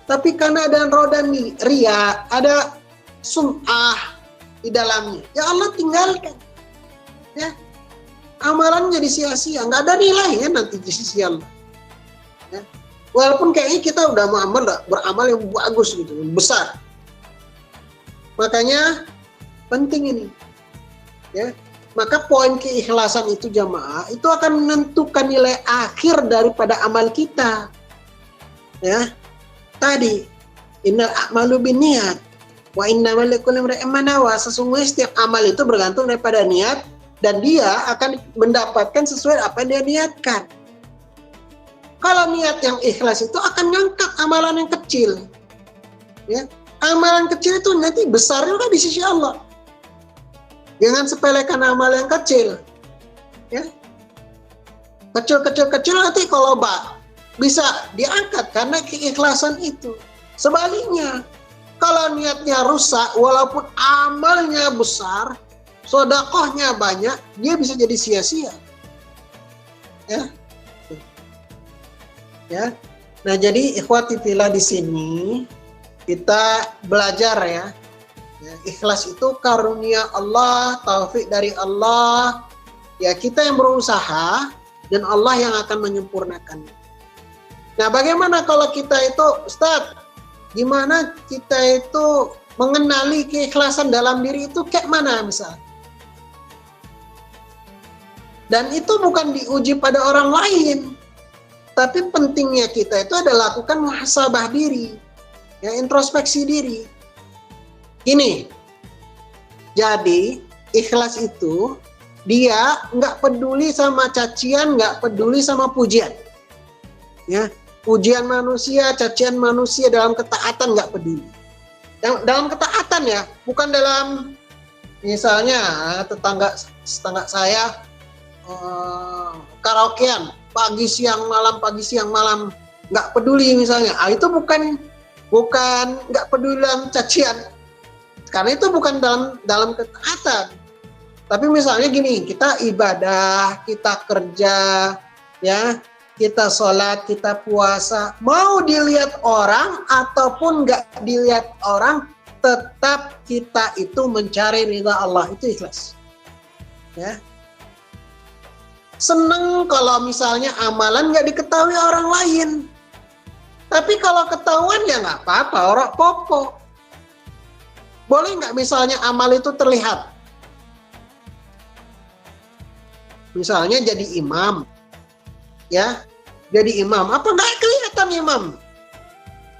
S2: tapi karena ada roda ria, ada sum'ah di dalamnya, ya Allah tinggalkan. Ya, amalan jadi sia-sia, nggak ada nilainya nanti di sisi Allah. Ya. Walaupun kayaknya kita udah beramal yang bagus gitu, yang besar. Makanya penting ini. Ya. Maka poin keikhlasan itu jamaah, itu akan menentukan nilai akhir daripada amal kita. Ya. Tadi, innal a'malu binniyat wa innamal likulli imri'in ma nawa. Sesungguhnya setiap amal itu bergantung daripada niat, dan dia akan mendapatkan sesuai apa yang dia niatkan. Kalau niat yang ikhlas itu akan ngangkat amalan yang kecil. Ya. Amalan kecil itu nanti besar juga di sisi Allah. Jangan sepelekan amal yang kecil. Ya. Kecil nanti kalau bisa diangkat karena keikhlasan itu. Sebaliknya, kalau niatnya rusak, walaupun amalnya besar, sedekahnya banyak, dia bisa jadi sia-sia. Ya. Ya. Nah, jadi ikhwati fillah di sini kita belajar ya. Ya, ikhlas itu karunia Allah, taufik dari Allah. Ya, kita yang berusaha dan Allah yang akan menyempurnakannya. Nah, bagaimana kalau kita itu, Ustaz, gimana kita itu mengenali keikhlasan dalam diri itu kayak mana misal? Dan itu bukan diuji pada orang lain, tapi pentingnya kita itu adalah lakukan muhasabah diri, ya, introspeksi diri. Ini, jadi ikhlas itu dia nggak peduli sama cacian, nggak peduli sama pujian, ya. Pujian manusia, cacian manusia dalam ketaatan nggak peduli. Dalam ketaatan ya, bukan dalam misalnya tetangga saya karaokean pagi siang malam nggak peduli misalnya, itu bukan nggak peduli dalam cacian, karena itu bukan dalam ketaatan. Tapi misalnya gini, kita ibadah, kita kerja, ya, kita sholat, kita puasa, mau dilihat orang ataupun nggak dilihat orang, tetap kita itu mencari ridha Allah, itu ikhlas. Ya. Seneng kalau misalnya amalan nggak diketahui orang lain. Tapi kalau ketahuan ya nggak apa-apa, orang popo. Boleh nggak misalnya amal itu terlihat? Misalnya jadi imam, ya, jadi imam. Apa nggak kelihatan imam?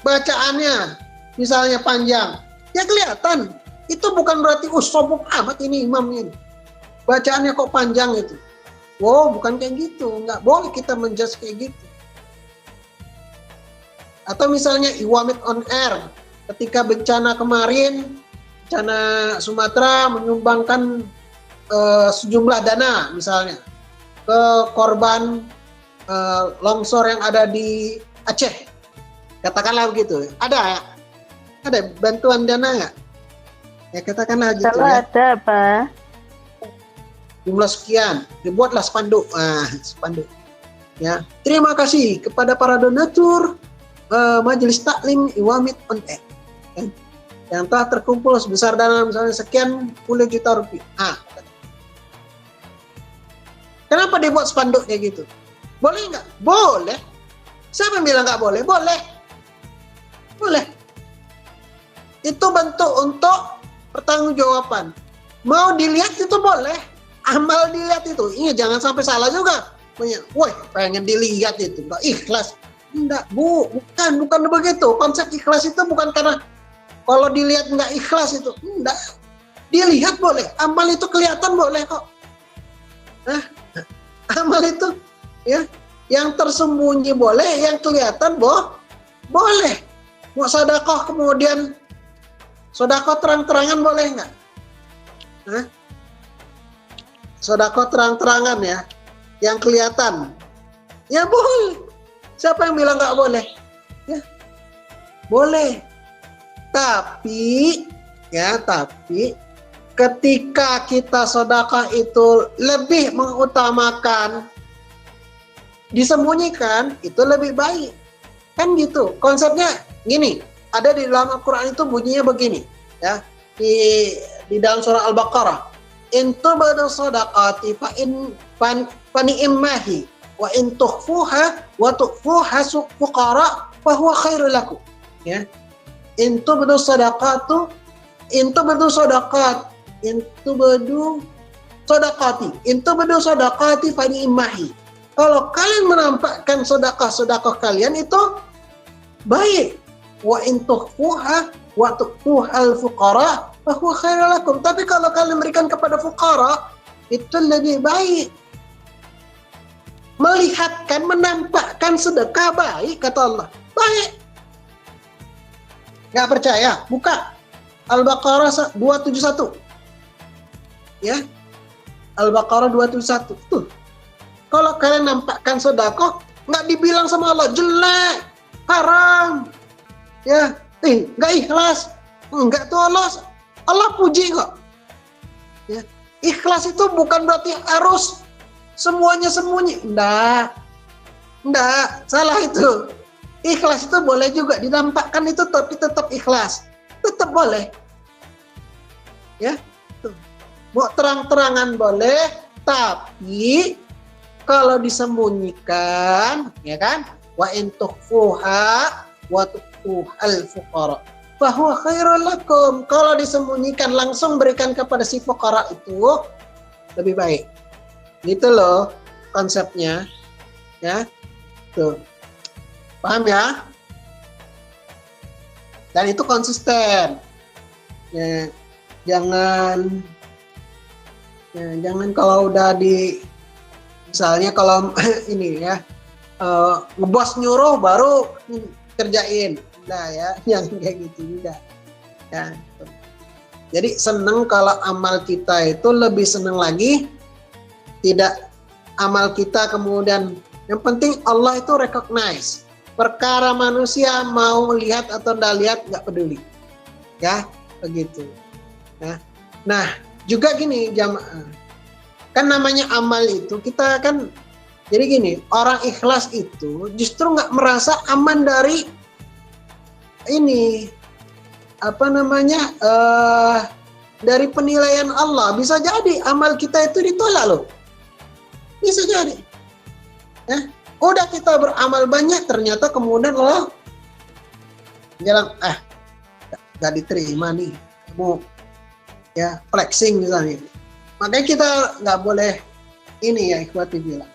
S2: Bacaannya misalnya panjang, ya kelihatan. Itu bukan berarti sombong amat ini imamnya. Bacaannya kok panjang itu. Wow, bukan kayak gitu. Nggak boleh kita menjudge kayak gitu. Atau misalnya Iwamit on air, ketika bencana kemarin, bencana Sumatera menyumbangkan sejumlah dana misalnya ke korban longsor yang ada di Aceh, katakanlah begitu. Ada bantuan dana nggak? Ya katakanlah gitu ya.
S1: Ada, Pak.
S2: Jumlah sekian, dibuatlah spanduk. Spanduk. Ya, terima kasih kepada para donatur Majelis Taklim Iwamit on Air, yang telah terkumpul sebesar dana misalnya sekian puluh juta rupiah. Kenapa dibuat spanduk kayak gitu? Boleh nggak? Boleh. Siapa yang bilang nggak boleh? Boleh. Boleh. Itu bentuk untuk pertanggungjawaban. Mau dilihat itu boleh. Amal dilihat itu. Ingat jangan sampai salah juga. Woi, pengen dilihat itu. Nggak ikhlas. Enggak, bukan begitu. Konsep ikhlas itu bukan karena kalau dilihat nggak ikhlas itu. Enggak. Dilihat boleh. Amal itu kelihatan boleh kok. Amal itu ya, yang tersembunyi boleh, yang kelihatan boleh. Mau sedekah kemudian sedekah terang-terangan boleh nggak? Sedekah terang-terangan ya, yang kelihatan. Ya boleh. Siapa yang bilang nggak boleh? Ya, boleh. Tapi ketika kita sedekah itu lebih mengutamakan disembunyikan, itu lebih baik. Kan gitu. Konsepnya gini, ada di dalam Al-Qur'an itu bunyinya begini, ya. Di dalam surah Al-Baqarah, "In tubdu shadaqati fa ni'mahi wa in tukhfuha wa tukhfuha fuqara fa huwa khairul lakum." Ya. In tubdu shadaqati fa ni'mahi. Kalau kalian menampakkan sedekah kalian itu baik. Wa in tukhfuha wa tukhfuhal fuqara fa huwa khairul lakum. Tapi kalau kalian berikan kepada fuqara, itu lebih baik. Melihatkan, menampakkan sedekah baik, kata Allah. Baik. Nggak percaya? Buka Al-Baqarah 271. Ya. Al-Baqarah 271. Tuh. Kalau kalian nampakkan sedekah, nggak dibilang sama Allah jelek, haram. Ya, nggak ikhlas. Enggak tuh Allah puji kok. Ya. Ikhlas itu bukan berarti harus semuanya sembunyi. Enggak, salah itu. Ikhlas itu boleh juga dinampakkan itu, tapi tetap ikhlas. Tetap boleh. Ya, tuh. Mau terang-terangan boleh, tapi kalau disembunyikan, ya kan? Wa in tukhfuha wa tukhfuhal fuqara fa huwa khairul lakum. Kalau disembunyikan langsung berikan kepada si fuqara itu lebih baik. Gitu loh konsepnya. Ya. Tuh. Paham ya? Dan itu konsisten. Ya, jangan kalau udah misalnya kalau ini ya ngebos nyuruh baru kerjain. Nah ya, yang kayak gitu juga. Ya. Jadi seneng kalau amal kita itu lebih seneng lagi tidak amal kita kemudian yang penting Allah itu recognize. perkara manusia mau lihat atau tidak lihat nggak peduli, ya begitu. Ya. Nah juga gini jamaah, kan namanya amal itu kita kan, jadi gini, orang ikhlas itu justru nggak merasa aman dari ini apa namanya dari penilaian Allah. Bisa jadi amal kita itu ditolak loh, bisa jadi. Ya, udah kita beramal banyak, ternyata kemudian Allah bilang nggak diterima nih, kamu ya flexing misalnya. Makanya kita nggak boleh ini ya, ikhwati bilang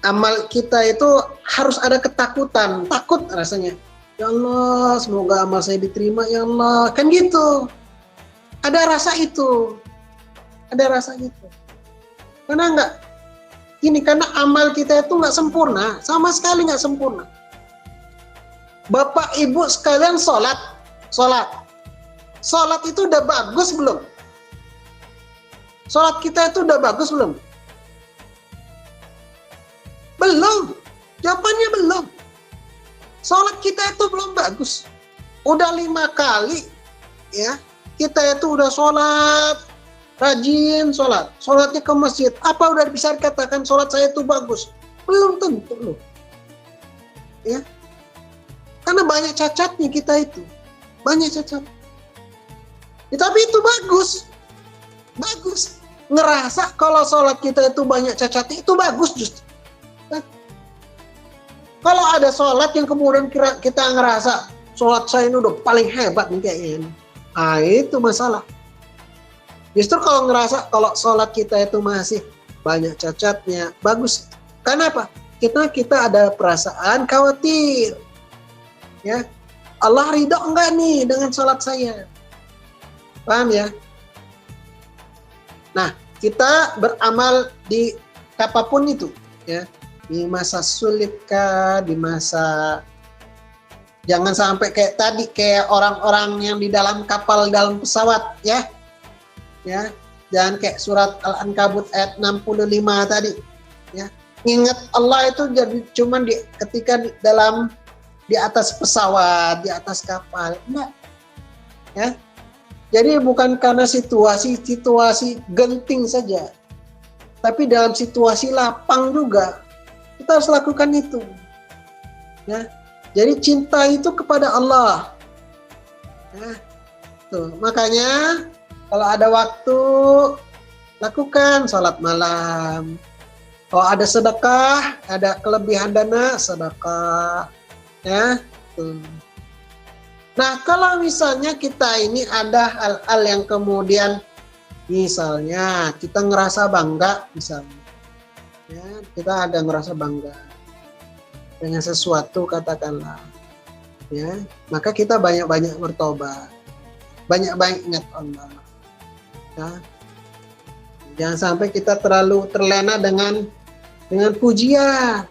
S2: amal kita itu harus ada ketakutan, takut rasanya. Ya Allah, semoga amal saya diterima ya Allah, kan gitu. Ada rasa itu, ada rasa gitu. Karena nggak gini, karena amal kita itu nggak sempurna, sama sekali nggak sempurna. Bapak Ibu sekalian sholat itu udah bagus belum? Sholat kita itu udah bagus belum? Belum, jawabannya belum. Sholat kita itu belum bagus. Udah 5 kali, ya kita itu udah sholat, rajin sholat, sholatnya ke masjid. Apa udah bisa dikatakan sholat saya itu bagus? Belum tentu loh, ya. Karena banyak cacatnya kita itu, banyak cacat. Ya, tapi itu bagus. Ngerasa kalau sholat kita itu banyak cacatnya, itu bagus justru. Kalau ada sholat yang kemudian kita ngerasa sholat saya ini udah paling hebat nih kayaknya, itu masalah. Justru kalau ngerasa kalau sholat kita itu masih banyak cacatnya, bagus. Kenapa? Kita ada perasaan khawatir. Ya, Allah ridho enggak nih dengan sholat saya? Paham ya? Nah, kita beramal di apapun itu, ya, di masa sulit kah, di masa, jangan sampai kayak tadi, kayak orang-orang yang di dalam kapal, dalam pesawat, ya, jangan kayak surat Al-Ankabut ayat 65 tadi, ya, ingat Allah itu jadi cuman ketika di atas pesawat, di atas kapal, enggak, ya. Jadi bukan karena situasi genting saja, tapi dalam situasi lapang juga kita harus lakukan itu. Ya, jadi cinta itu kepada Allah. Ya, tuh. Makanya kalau ada waktu lakukan sholat malam. Kalau ada sedekah, ada kelebihan dana, sedekah. Ya, tuh. Nah, kalau misalnya kita ini ada hal-hal yang kemudian misalnya kita ngerasa bangga, misalnya, ya, kita ada ngerasa bangga dengan sesuatu, katakanlah, ya, maka kita banyak-banyak bertobat, banyak-banyak ingat Allah. Ya. Jangan sampai kita terlalu terlena dengan pujian,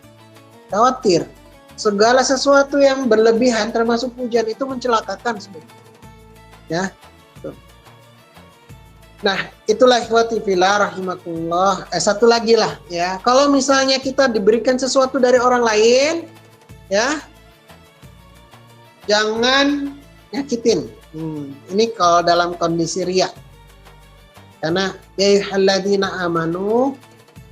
S2: khawatir. Segala sesuatu yang berlebihan termasuk pujian itu mencelakakan sebenarnya. Ya. Tuh. Nah, itulah ikhwati fillah rahimakumullah. Satu lagi lah, ya. Kalau misalnya kita diberikan sesuatu dari orang lain, ya, jangan nyakitin. Ini kalau dalam kondisi riya. Karena ya ayyuhalladzina amanu,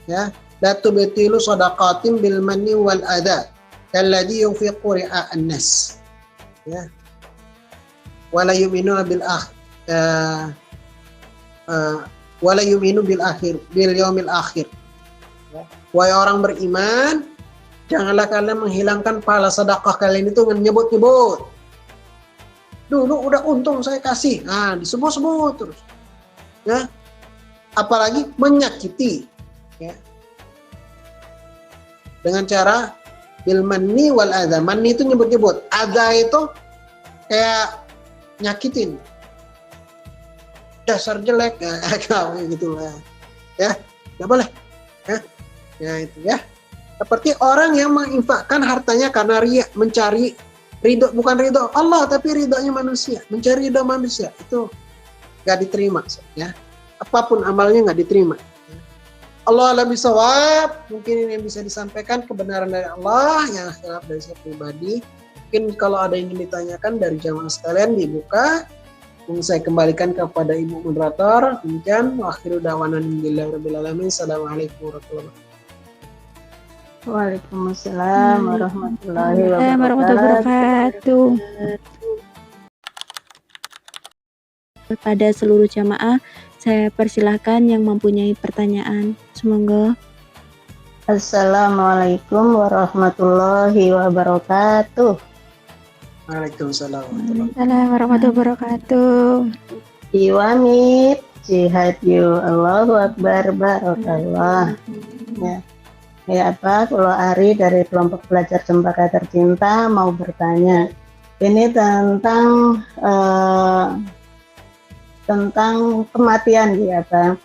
S2: ya, la tubtilu shadaqatin bil manni wal adha. Alladhi yunfiqu ria'an nas, ya, wala yu'minu bil yaumil akhir, ya. Wahai orang beriman, janganlah kalian menghilangkan pahala sedekah kalian itu dengan nyebut-nyebut. Dulu udah untung saya kasih, nah disebut-sebut terus, ya. Apalagi menyakiti, ya, dengan cara bil manni wal adza. Manni itu nyebut-nyebut, adza itu kayak nyakitin, dasar jelek, kayak gitu lah, ya, nggak boleh, ya itu, ya. Seperti orang yang menginfakkan hartanya karena riya, mencari ridho, bukan ridho Allah tapi ridhonya manusia, mencari ridho manusia, itu nggak diterima, ya. Apapun amalnya nggak diterima. Allah alam bisawab. Mungkin ini yang bisa disampaikan, kebenaran dari Allah, yang khilaf dari saya pribadi. Mungkin kalau ada yang ingin ditanyakan dari jamaah sekalian dibuka. Mungkin saya kembalikan kepada Ibu moderator. Demikian, wa akhiru da'wana alhamdulillahirabbil alamin. Assalamualaikum warahmatullahi wabarakatuh.
S1: Waalaikumsalam warahmatullahi
S3: warahmatullahi
S1: wabarakatuh.
S3: wabarakatuh. Pada seluruh jamaah, saya persilahkan yang mempunyai pertanyaan. Semoga.
S1: Assalamualaikum warahmatullahi wabarakatuh.
S2: Waalaikumsalam.
S3: Waalaikumsalam warahmatullahi wabarakatuh.
S1: Iwamit jihad yu Allahu Akbar barakallah. Ya apa, kalau Ari dari kelompok belajar Cempaka Tercinta mau bertanya. Ini tentang kematian ya Pak.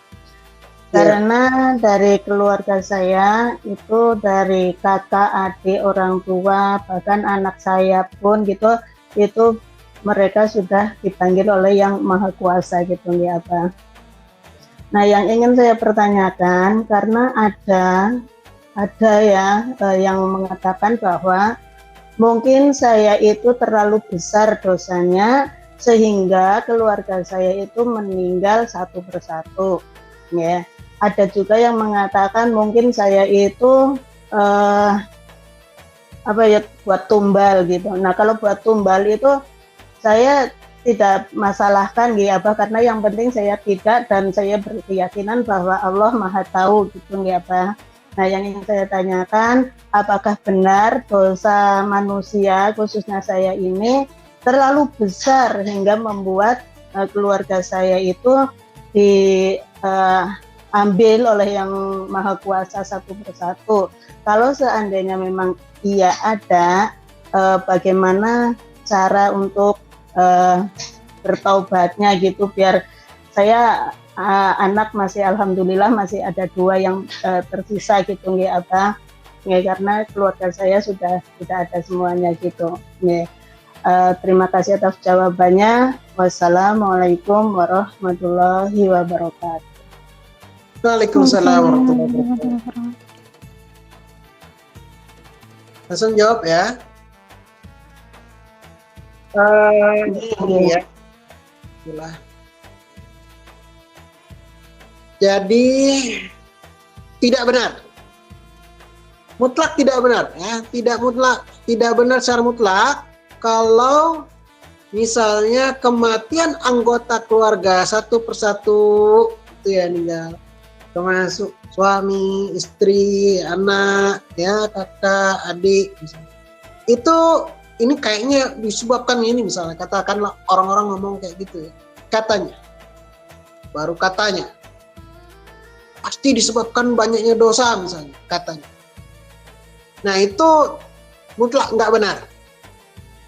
S1: Karena dari keluarga saya itu dari kakak, adik, orang tua, bahkan anak saya pun gitu, itu mereka sudah dipanggil oleh Yang Maha Kuasa gitu ya Pak. Nah, yang ingin saya pertanyakan karena ada ya yang mengatakan bahwa mungkin saya itu terlalu besar dosanya sehingga keluarga saya itu meninggal satu persatu ya. Ada juga yang mengatakan mungkin saya itu buat tumbal gitu. Nah, kalau buat tumbal itu saya tidak masalahkan ya Pak, karena yang penting saya tidak, dan saya berkeyakinan bahwa Allah Maha tahu gitu ya Pak. Nah, yang ingin saya tanyakan, apakah benar dosa manusia, khususnya saya ini, terlalu besar hingga membuat keluarga saya itu diambil oleh Yang Maha Kuasa satu persatu. Kalau seandainya memang iya ada, bagaimana cara untuk bertaubatnya gitu, biar saya anak masih alhamdulillah masih ada 2 yang tersisa gitu ya Abah ya, karena keluarga saya sudah tidak ada semuanya gitu ya. Terima kasih atas jawabannya. Wassalamualaikum warahmatullahi wabarakatuh.
S2: Waalaikumsalam warahmatullahi wabarakatuh. Langsung jawab ya. Ya. Jadi tidak benar, mutlak tidak benar ya, tidak benar secara mutlak kalau misalnya kematian anggota keluarga satu persatu itu ya meninggal, termasuk suami, istri, anak, ya kakak, adik, misalnya. Ini kayaknya disebabkan ini, misalnya katakanlah orang-orang ngomong kayak gitu ya, katanya, baru katanya, pasti disebabkan banyaknya dosa misalnya, katanya. Nah itu mutlak nggak benar,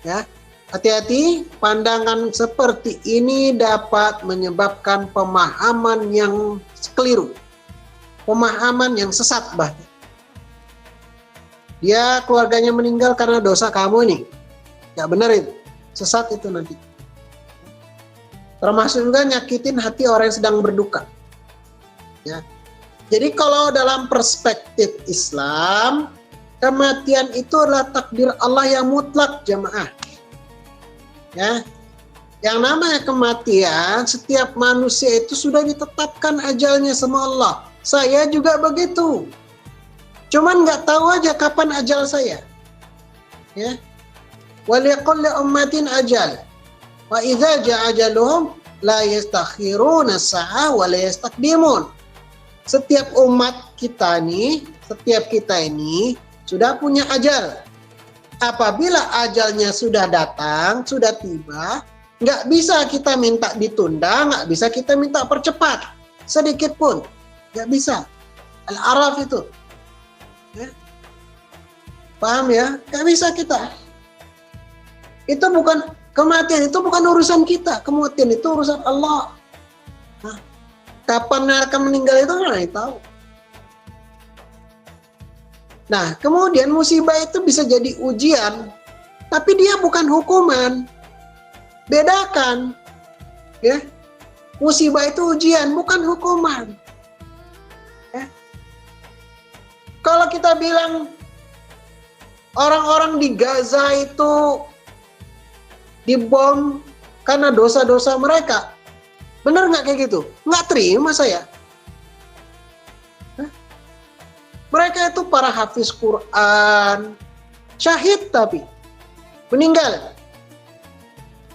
S2: ya. Hati-hati, pandangan seperti ini dapat menyebabkan pemahaman yang keliru, pemahaman yang sesat bahkan. Dia keluarganya meninggal karena dosa kamu nih. Nggak benar itu, sesat itu nanti. Termasuk juga nyakitin hati orang yang sedang berduka. Ya. Jadi kalau dalam perspektif Islam, kematian itu adalah takdir Allah yang mutlak, jamaah. Ya. Yang namanya kematian, setiap manusia itu sudah ditetapkan ajalnya sama Allah. Saya juga begitu. Cuman nggak tahu aja kapan ajal saya. Ya. Waliqul li ummatin ajal. Wa idza ja'a ajaluhum la yastakhiruna sa'a wa la yastaqdimun. Setiap umat kita nih, setiap kita ini sudah punya ajal. Apabila ajalnya sudah datang, sudah tiba, nggak bisa kita minta ditunda, nggak bisa kita minta percepat sedikit pun, nggak bisa. Al-Araf itu, ya. Paham ya? Nggak bisa kita. Itu bukan kematian, itu bukan urusan kita. Kematian itu urusan Allah. Nah, kapan akan meninggal itu nggak tahu. Nah, kemudian musibah itu bisa jadi ujian, tapi dia bukan hukuman. Bedakan, ya. Musibah itu ujian, bukan hukuman. Ya. Kalau kita bilang orang-orang di Gaza itu dibom karena dosa-dosa mereka, benar nggak kayak gitu? Nggak terima saya. Hah? Mereka itu para hafiz Quran, syahid tapi meninggal.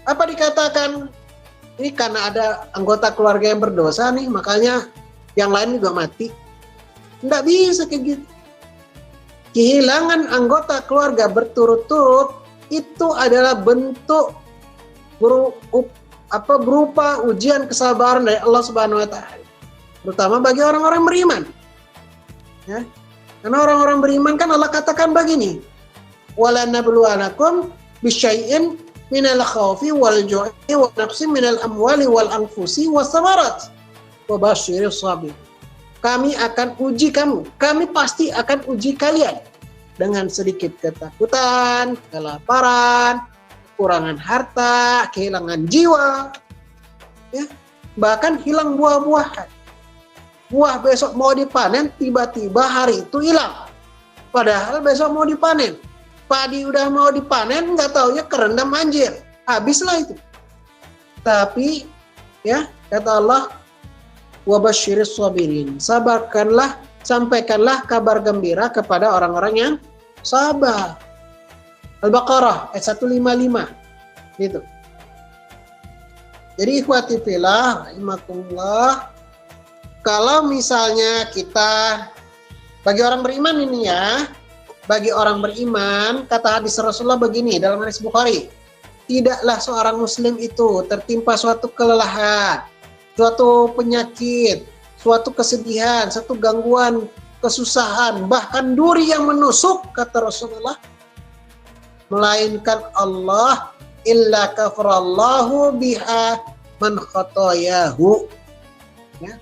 S2: Apa dikatakan ini karena ada anggota keluarga yang berdosa nih, makanya yang lain juga mati? Nggak bisa kayak gitu. Kehilangan anggota keluarga berturut-turut itu adalah bentuk berupa ujian kesabaran dari Allah Subhanahu wa taala. Terutama bagi orang-orang beriman. Ya. Karena orang-orang beriman kan Allah katakan begini, "Wala nabluwanakum bisyai'in minal khaufi wal ju'i wa naqsin minal amwali wal anfusi was samarat wa basyiris sabirin." Kami akan uji kamu, kami pasti akan uji kalian dengan sedikit ketakutan, kelaparan, kekurangan harta, kehilangan jiwa, ya, bahkan hilang buah-buahan. Buah besok mau dipanen, tiba-tiba hari itu hilang. Padahal besok mau dipanen. Padi udah mau dipanen, nggak taunya kerendam banjir. Habislah itu. Tapi, ya, kata Allah, wabasyiris sabirin. Sabarkanlah, sampaikanlah kabar gembira kepada orang-orang yang sabar. Al-Baqarah ayat 155. Gitu. Jadi ikhwati fillah, rahimakumullah, kalau misalnya kita, bagi orang beriman ini ya, bagi orang beriman, kata hadis Rasulullah begini dalam hadis Bukhari, tidaklah seorang muslim itu tertimpa suatu kelelahan, suatu penyakit, suatu kesedihan, suatu gangguan, kesusahan, bahkan duri yang menusuk, kata Rasulullah, melainkan Allah illa kafarallahu biha man khotoyahu, ya.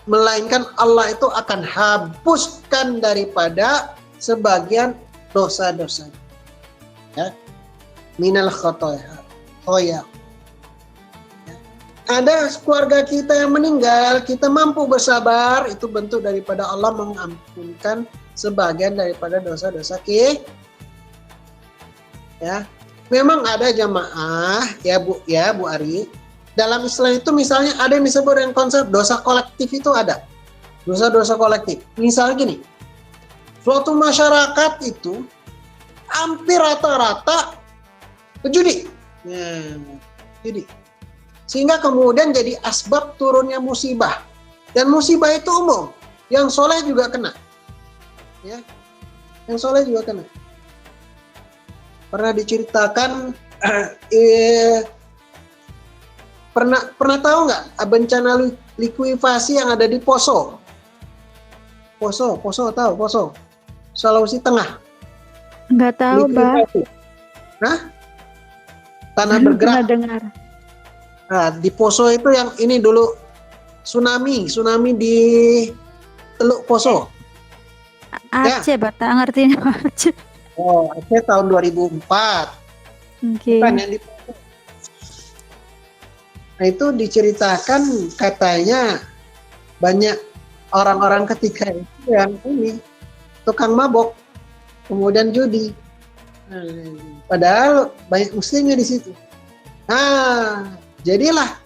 S2: Melainkan Allah itu akan hapuskan daripada sebagian dosa-dosa, ya, minal khotoya. Ada keluarga kita yang meninggal, kita mampu bersabar, itu bentuk daripada Allah mengampunkan sebagian daripada dosa-dosa kita. Ya, memang ada jamaah, ya Bu Ari. Dalam Islam itu misalnya ada yang disebut dengan konsep dosa kolektif itu ada. Dosa-dosa kolektif. Misalnya gini, suatu masyarakat itu hampir rata-rata berjudi. Judi. Sehingga kemudian jadi asbab turunnya musibah. Dan musibah itu umum. Yang soleh juga kena. Ya. Yang soleh juga kena. Pernah diceritakan, pernah tahu nggak bencana likuifasi yang ada di Poso? Poso tahu? Poso, Sulawesi Tengah.
S3: Nggak tahu, Mbak.
S2: Nah, tanah bergerak.
S3: Pernah dengar.
S2: Nah, di Poso itu yang ini dulu tsunami di Teluk Poso.
S3: Aceh, Mbak, tak ngerti Aceh.
S2: Oh, Aceh tahun 2004.
S3: Oke.
S2: Bukan yang di Poso. Nah, itu diceritakan katanya banyak orang-orang ketika itu yang ini tukang mabok, kemudian judi. Padahal banyak muslimnya di situ. Nah, jadilah.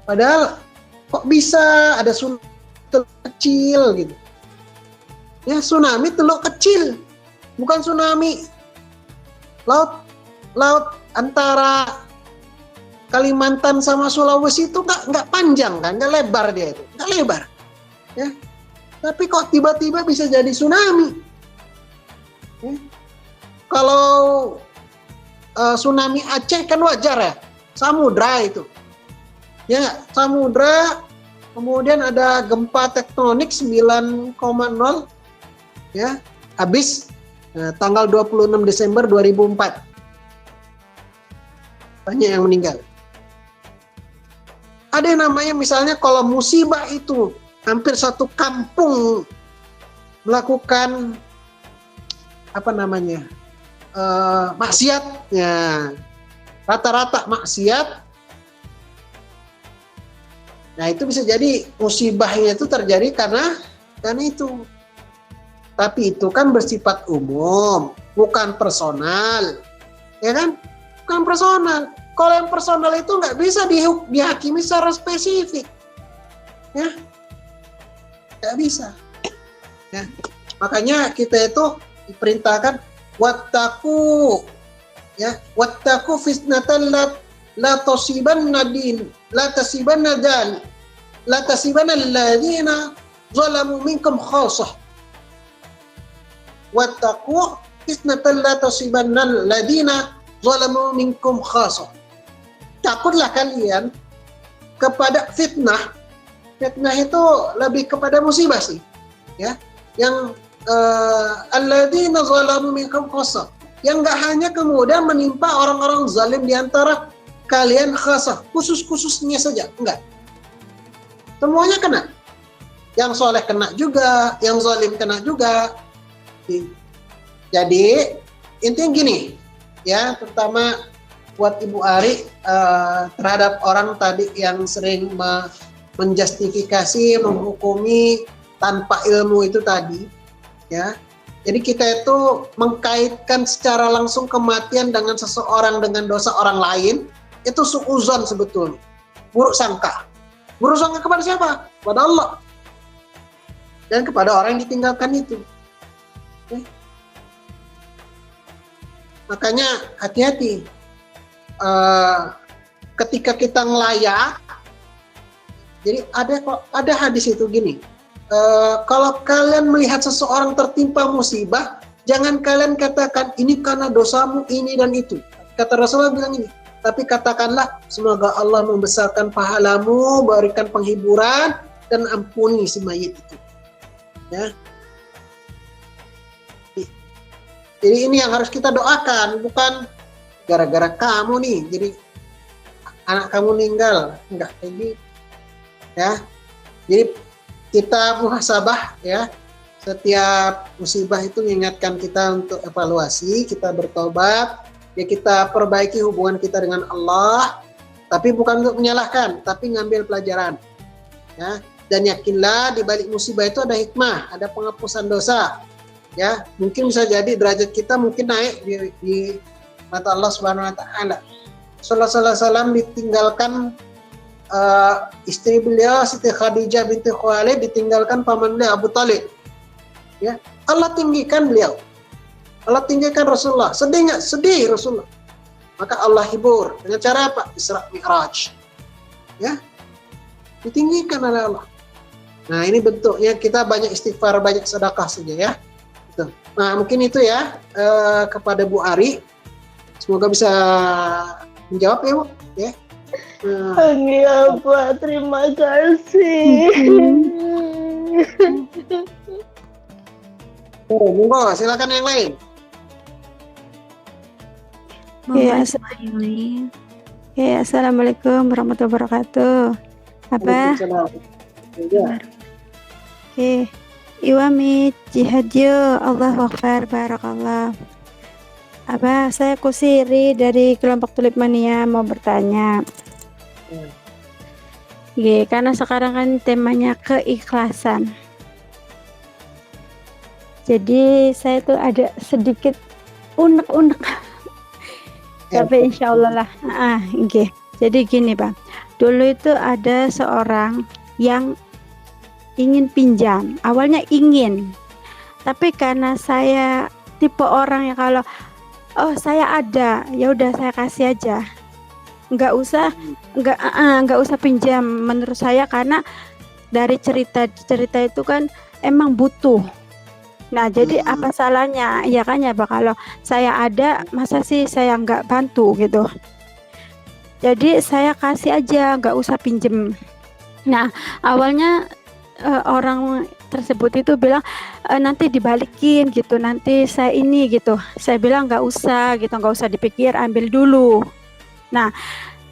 S2: Padahal kok bisa ada tsunami teluk kecil gitu. Ya, tsunami teluk kecil, bukan tsunami laut antara Kalimantan sama Sulawesi itu nggak panjang kan, nggak lebar dia itu, nggak lebar, ya. Tapi kok tiba-tiba bisa jadi tsunami? Ya. Kalau tsunami Aceh kan wajar ya, samudra itu, ya samudra. Kemudian ada gempa tektonik 9,0, ya, habis tanggal 26 Desember 2004. Banyak yang meninggal. Ada yang namanya misalnya kalau musibah itu hampir satu kampung melakukan apa namanya maksiat, ya, rata-rata maksiat. Nah, itu bisa jadi musibahnya itu terjadi karena itu Tapi itu kan bersifat umum, bukan personal, ya kan? Bukan personal. Kalau yang personal itu nggak bisa dihakimi secara spesifik, ya, nggak bisa. Ya. Makanya kita itu diperintahkan wattaqu, ya, wattaqu fitnatan la tusibanna alladziina zalamu minkum khassah. Wattaqu fitnatan la tusibanna alladziina zalamu minkum khassah. Takutlah kalian kepada fitnah. Fitnah itu lebih kepada musibah sih, ya. Yang alladzina zalamu minkum khassah, yang enggak hanya kemudian menimpa orang-orang zalim di antara kalian khassah, khusus-khususnya saja, enggak. Semuanya kena. Yang soleh kena juga, yang zalim kena juga. Jadi intinya gini, ya, terutama buat Ibu Ari terhadap orang tadi yang sering menjustifikasi, menghukumi tanpa ilmu itu tadi, ya. Jadi kita itu mengkaitkan secara langsung kematian dengan seseorang dengan dosa orang lain, itu suuzon sebetulnya, buruk sangka. Buruk sangka kepada siapa? Kepada Allah dan kepada orang yang ditinggalkan itu. Ya. Makanya hati-hati ketika kita ngelayak. Jadi ada hadis itu gini, kalau kalian melihat seseorang tertimpa musibah, jangan kalian katakan ini karena dosamu ini dan itu. Kata Rasulullah bilang ini, tapi katakanlah semoga Allah membesarkan pahalamu, berikan penghiburan dan ampuni si mayit itu. Ya. Jadi ini yang harus kita doakan, bukan gara-gara kamu nih, jadi anak kamu meninggal, enggak kayak gitu. Ya, jadi kita muhasabah, ya, setiap musibah itu mengingatkan kita untuk evaluasi, kita bertobat, ya, kita perbaiki hubungan kita dengan Allah, tapi bukan untuk menyalahkan, tapi ngambil pelajaran, ya, dan yakinlah di balik musibah itu ada hikmah, ada penghapusan dosa, ya, mungkin bisa jadi derajat kita mungkin naik di mata Allah Subhanahu Wa Taala. Sallallahu Alaihi Wasallam ditinggalkan istri beliau Siti Khadijah binti Khuwailid, ditinggalkan paman beliau Abu Talib. Ya, Allah tinggikan beliau, Allah tinggikan Rasulullah. Sedih nggak? Sedih Rasulullah. Maka Allah hibur dengan cara apa? Isra Mi'raj. Ya, ditinggikan oleh Allah. Nah, ini bentuknya kita banyak istighfar, banyak sedekah saja, ya. Gitu. Nah, mungkin itu ya kepada Bu Ari. Semoga bisa menjawab ya, Bu. Ya.
S1: Ya Pak, terima kasih.
S2: Monggo, silakan yang lain.
S3: Ya, assalamualaikum warahmatullahi wabarakatuh. Apa?
S2: Ya.
S3: Oke, Iwami Jihadyo, Allah Akbar, Barakallah. Apa? Saya Kusiri dari kelompok Tulip Mania mau bertanya. Karena sekarang kan temanya keikhlasan. Jadi saya tuh ada sedikit unek-unek. Tapi insya Allah lah. Jadi gini Bang, dulu itu ada seorang yang ingin pinjam. Awalnya ingin, tapi karena saya tipe orang yang kalau saya ada, ya udah saya kasih aja. Nggak usah pinjam menurut saya, karena dari cerita itu kan emang butuh. Nah, jadi apa salahnya? Ya kan ya, Pak, kalau saya ada, masa sih saya nggak bantu gitu. Jadi saya kasih aja, nggak usah pinjem. Nah, awalnya orang tersebut itu bilang nanti dibalikin gitu, nanti saya ini gitu. Saya bilang nggak usah gitu, nggak usah dipikir, ambil dulu. Nah,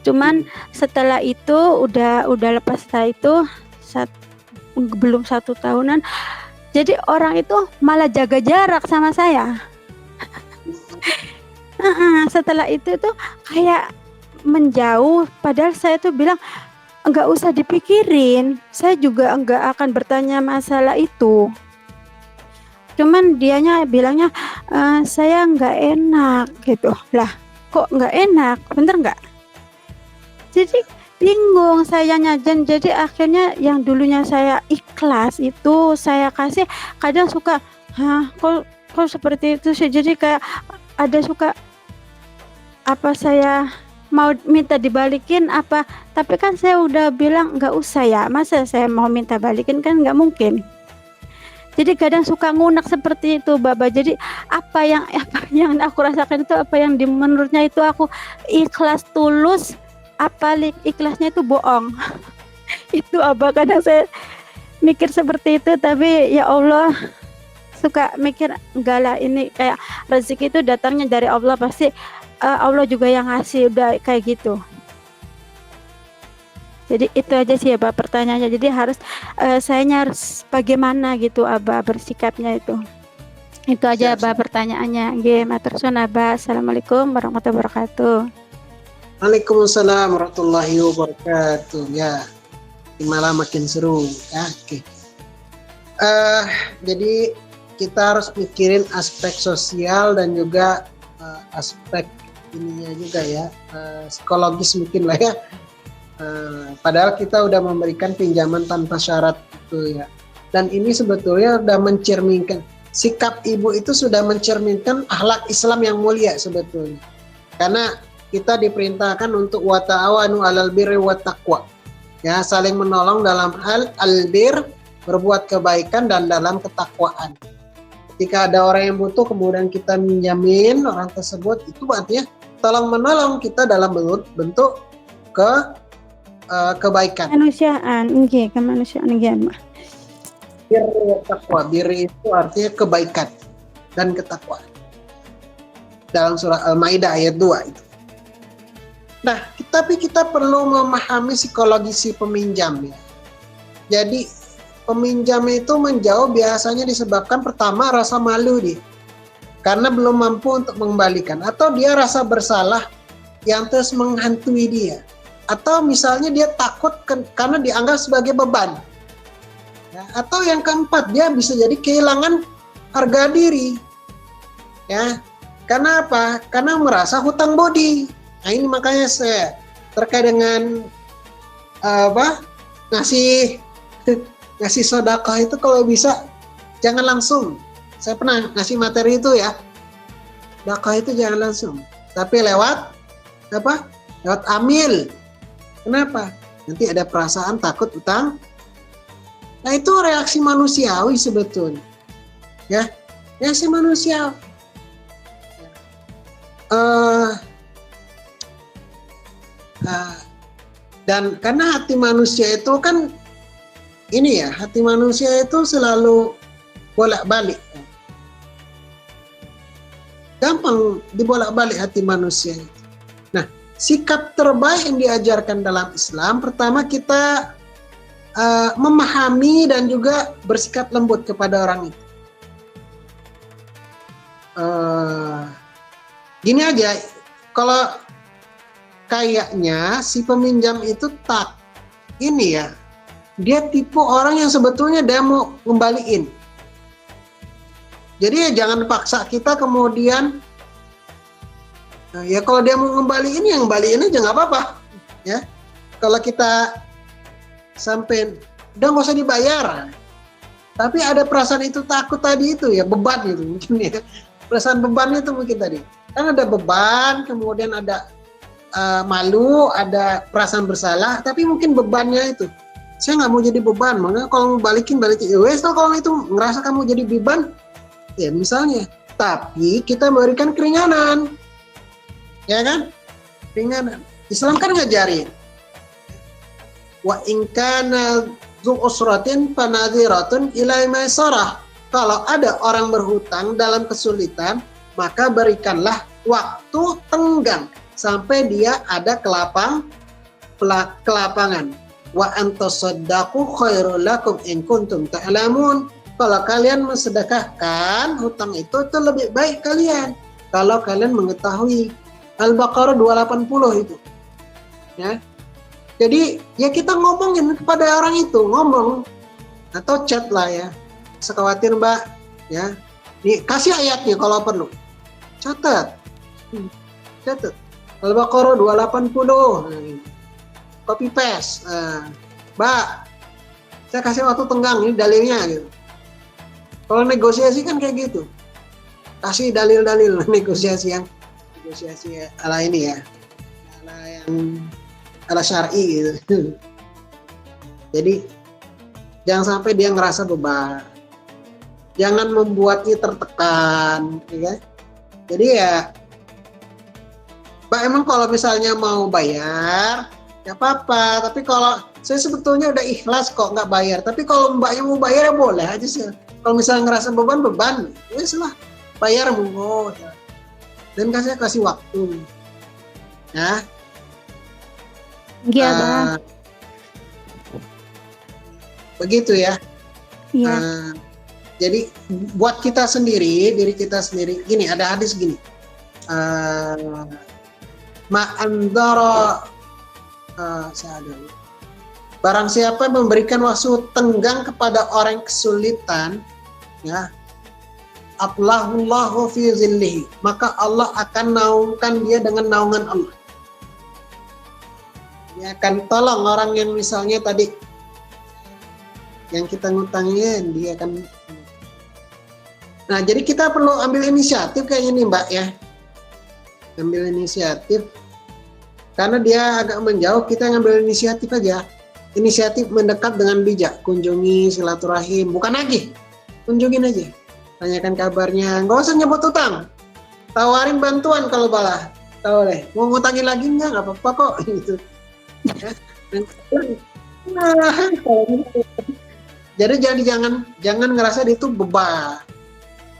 S3: cuman setelah itu udah lepas setelah itu belum 1 tahunan. Jadi orang itu malah jaga jarak sama saya. Setelah itu tuh kayak menjauh, padahal saya tuh bilang nggak usah dipikirin, saya juga nggak akan bertanya masalah itu. cuman dianya bilangnya saya nggak enak gitu. Lah kok nggak enak, bener nggak? Jadi bingung sayanya, dan jadi akhirnya yang dulunya saya ikhlas itu saya kasih, kadang suka kok seperti itu sih, jadi kayak ada suka apa saya mau minta dibalikin apa, tapi kan saya udah bilang nggak usah ya, masa saya mau minta balikin, kan nggak mungkin. Jadi kadang suka ngunak seperti itu Baba. Jadi apa yang aku rasakan itu, apa yang menurutnya itu aku ikhlas tulus, apa ikhlasnya itu bohong. Itu Abah, kadang saya mikir seperti itu, tapi ya Allah, suka mikir enggak lah, ini kayak rezeki itu datangnya dari Allah, pasti Allah juga yang ngasih, udah kayak gitu. Jadi itu aja sih Abah pertanyaannya. Jadi sayanya harus bagaimana gitu Abah bersikapnya itu. Itu aja Abah pertanyaannya. Nggih, matur suwun Abah. Assalamualaikum warahmatullahi wabarakatuh.
S2: Waalaikumsalam warahmatullahi wabarakatuh. Ya, malam makin seru ya. Oke. Jadi kita harus mikirin aspek sosial dan juga aspek ininya juga ya, psikologis mungkin lah ya. Padahal kita udah memberikan pinjaman tanpa syarat itu ya, dan ini sebetulnya udah mencerminkan sikap ibu itu, sudah mencerminkan akhlak Islam yang mulia sebetulnya, karena kita diperintahkan untuk wa ta'awanu 'alal birri wat taqwa ya, saling menolong dalam hal albir, berbuat kebaikan, dan dalam ketakwaan. Ketika ada orang yang butuh kemudian kita minjamin orang tersebut, itu artinya tolong menolong kita dalam bentuk kebaikan.
S3: Kemanusiaan, nggih, kemanusiaan nggih, Mak.
S2: Bir takwa, bir itu artinya kebaikan dan ketakwaan. Dalam surah Al-Maidah ayat 2 itu. Nah, tapi kita perlu memahami psikologi si peminjam ya. Jadi peminjam itu menjauh biasanya disebabkan pertama rasa malu dia, karena belum mampu untuk mengembalikan, atau dia rasa bersalah yang terus menghantui dia, atau misalnya dia takut karena dianggap sebagai beban ya. Atau yang keempat, dia bisa jadi kehilangan harga diri ya. Karena apa? Karena merasa hutang budi. Nah ini makanya saya terkait dengan ngasih sedekah itu, kalau bisa jangan langsung. Saya pernah ngasih materi itu ya, sedekah itu jangan langsung, tapi lewat amil. Kenapa? Nanti ada perasaan takut utang. Nah itu reaksi manusiawi sebetulnya. Ya, reaksi manusiawi. Dan karena hati manusia itu kan ini ya, hati manusia itu selalu bolak-balik. Gampang dibolak-balik hati manusia itu. Nah, sikap terbaik yang diajarkan dalam Islam, pertama kita memahami dan juga bersikap lembut kepada orang itu. Gini aja, kalau kayaknya si peminjam itu dia tipe orang yang sebetulnya dia mau ngembaliin. Jadi ya jangan paksa kita kemudian. Ya kalau dia mau ngembaliin, ya ngembaliin aja, nggak apa-apa ya. Kalau kita sampai udah nggak usah dibayar, tapi ada perasaan itu takut tadi itu ya, beban gitu mungkin ya, perasaan beban itu mungkin tadi kan ada beban, kemudian ada malu, ada perasaan bersalah, tapi mungkin bebannya itu saya nggak mau jadi beban, makanya kalau mau balikin ya wes, kalau itu ngerasa kamu jadi beban ya misalnya, tapi kita memberikan keringanan. Ya kan? Ringan. Islam kan ngajarin. Wa in kana dzu usratin fanadhiratun ila maisarah. Kalau ada orang berhutang dalam kesulitan, maka berikanlah waktu tenggang sampai dia ada kelapangan. Wa antasaddaqu khairul lakum in kuntum ta'lamun. Kalau kalian mensedekahkan hutang itu lebih baik kalian kalau kalian mengetahui. Al-Baqarah 280 itu. Ya. Jadi ya kita ngomongin kepada orang itu, ngomong atau chat lah ya. Sekhawatir Mbak, ya. Nih, kasih ayatnya kalau perlu. Catat. Catat. Al-Baqarah 280. Copy paste. Mbak, saya kasih waktu tenggang, ini dalilnya gitu. Kalau negosiasi kan kayak gitu. Kasih dalil-dalil negosiasi ala ini ya. Ala syar'i gitu. Jadi jangan sampai dia ngerasa beban. Jangan membuatnya tertekan, ya kan? Jadi ya, Mbak emang kalau misalnya mau bayar, ya apa-apa. Tapi kalau saya sebetulnya udah ikhlas kok nggak bayar. Tapi kalau Mbaknya mau bayar ya boleh aja sih. Kalau misalnya ngerasa beban, ya lah, bayar monggo. Dan kasih waktu. Ya.
S3: Iya, Bang.
S2: Begitu ya.
S3: Iya.
S2: Jadi buat kita sendiri, diri kita sendiri, gini ada hadis gini, ma'andara, barang siapa memberikan waktu tenggang kepada orang kesulitan, ya, atlahullahu fi zillihi, maka Allah akan naungkan dia dengan naungan Allah. Dia akan tolong orang yang misalnya tadi yang kita ngutangin, dia akan. Nah, jadi kita perlu ambil inisiatif kayak ini, Mbak ya. Ambil inisiatif. Karena dia agak menjauh, kita ngambil inisiatif aja. Inisiatif mendekat dengan bijak, kunjungi silaturahim, bukan lagi. Kunjungin aja. Tanyakan kabarnya, nggak usah nyebut utang. Tawarin bantuan kalau balah. Tahu deh, mau ngutangin lagi nggak apa-apa kok gitu. Jadi jangan ngerasa itu beban.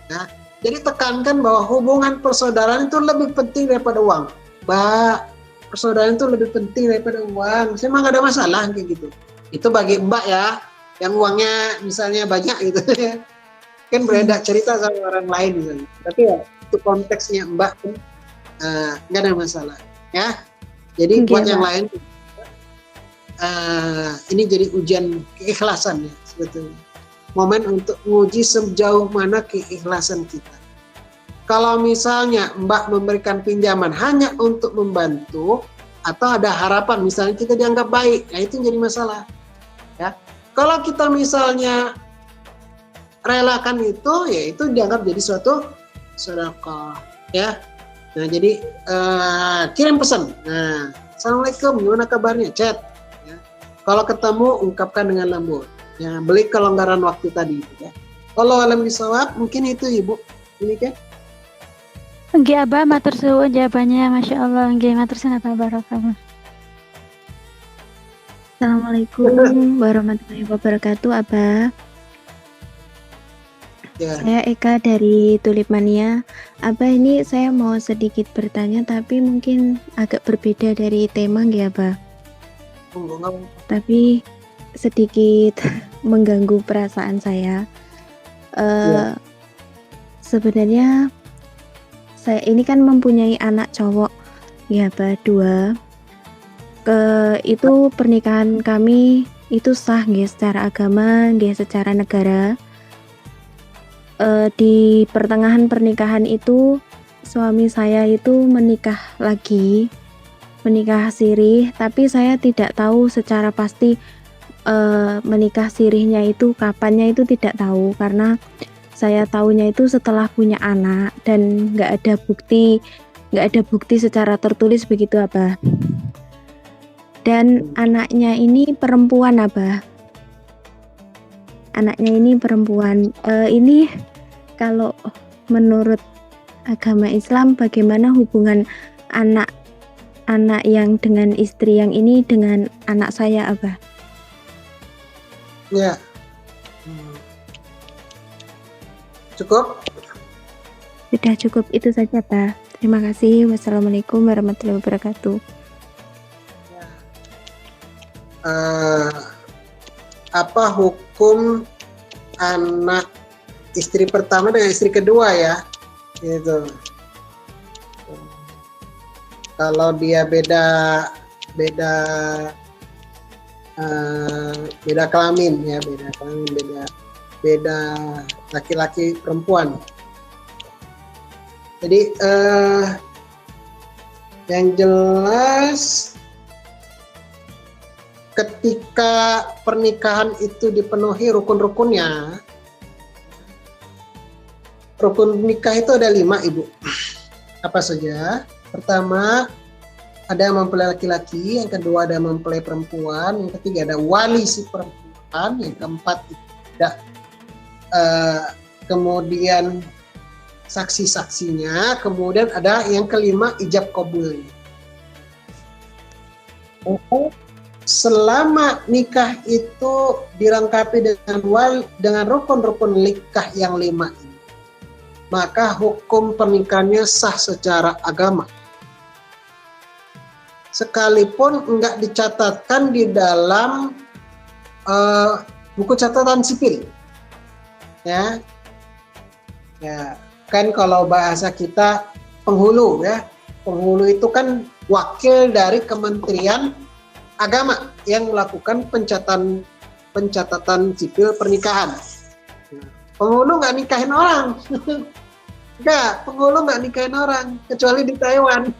S2: Nah, jadi tekankan bahwa hubungan persaudaraan itu lebih penting daripada uang. Mbak, persaudaraan itu lebih penting daripada uang. Saya mah gak ada masalah kayak gitu. Itu bagi Mbak ya, yang uangnya misalnya banyak gitu ya. Kan berbeda cerita sama orang lain misalnya. Tapi ya, itu konteksnya Mbak gak ada masalah. Ya, jadi buat yang lain, ini jadi ujian keikhlasan ya sebetulnya. Momen untuk menguji sejauh mana keikhlasan kita. Kalau misalnya Mbak memberikan pinjaman hanya untuk membantu atau ada harapan misalnya kita dianggap baik, nah itu jadi masalah. Ya, kalau kita misalnya relakan itu, ya itu dianggap jadi suatu sedekah. Ya, nah jadi kirim pesan. Nah, assalamualaikum, gimana kabarnya? Chat. Ya. Kalau ketemu ungkapkan dengan lembut. Ya, beli kelonggaran waktu tadi ya. Kalau alam bisawab mungkin itu Ibu. Ini kan?
S3: Nggih, Abah, matur suwun jawabannya, Masya Allah. Nggih, matur suwun Abah, barakallah.
S5: Assalamualaikum warahmatullahi wabarakatuh, Abah.
S2: Ya.
S5: Saya Eka dari Tulip Mania. Abah, ini saya mau sedikit bertanya tapi mungkin agak berbeda dari tema nggih, Abah. Tapi sedikit mengganggu perasaan saya. Sebenarnya saya ini kan mempunyai anak cowok, ya, Abah, 2. Itu pernikahan kami itu sah nggih secara agama, nggih secara negara. Di pertengahan pernikahan itu suami saya itu menikah lagi, menikah sirih, tapi saya tidak tahu secara pasti menikah sirihnya itu kapannya itu tidak tahu, karena saya tahunya itu setelah punya anak dan nggak ada bukti secara tertulis begitu, Abah. Dan anaknya ini perempuan, Abah. Anaknya ini perempuan. Ini kalau menurut agama Islam bagaimana hubungan anak yang dengan istri yang ini dengan anak saya, Abah?
S2: Ya. Cukup?
S5: Sudah cukup itu saja, Pak. Terima kasih. Wassalamualaikum warahmatullahi wabarakatuh.
S2: Apa hukum anak istri pertama dengan istri kedua ya? Gitu. Kalau dia beda kelamin ya, beda laki-laki perempuan. Jadi yang jelas ketika pernikahan itu dipenuhi rukun-rukunnya, rukun nikah itu ada 5, Ibu. Apa saja? Pertama, ada yang mempelai laki-laki, yang kedua ada yang mempelai perempuan, yang ketiga ada wali si perempuan, yang keempat ada kemudian saksi-saksinya, kemudian ada yang kelima ijab kabul. Selama nikah itu dilengkapi dengan rukun-rukun nikah yang 5 ini, maka hukum pernikahannya sah secara agama. Sekalipun enggak dicatatkan di dalam buku catatan sipil. Ya. Ya, kan kalau bahasa kita penghulu ya. Penghulu itu kan wakil dari Kementerian Agama yang melakukan pencatatan sipil pernikahan. Penghulu nggak nikahin orang. Enggak, penghulu nggak nikahin orang, kecuali di Taiwan.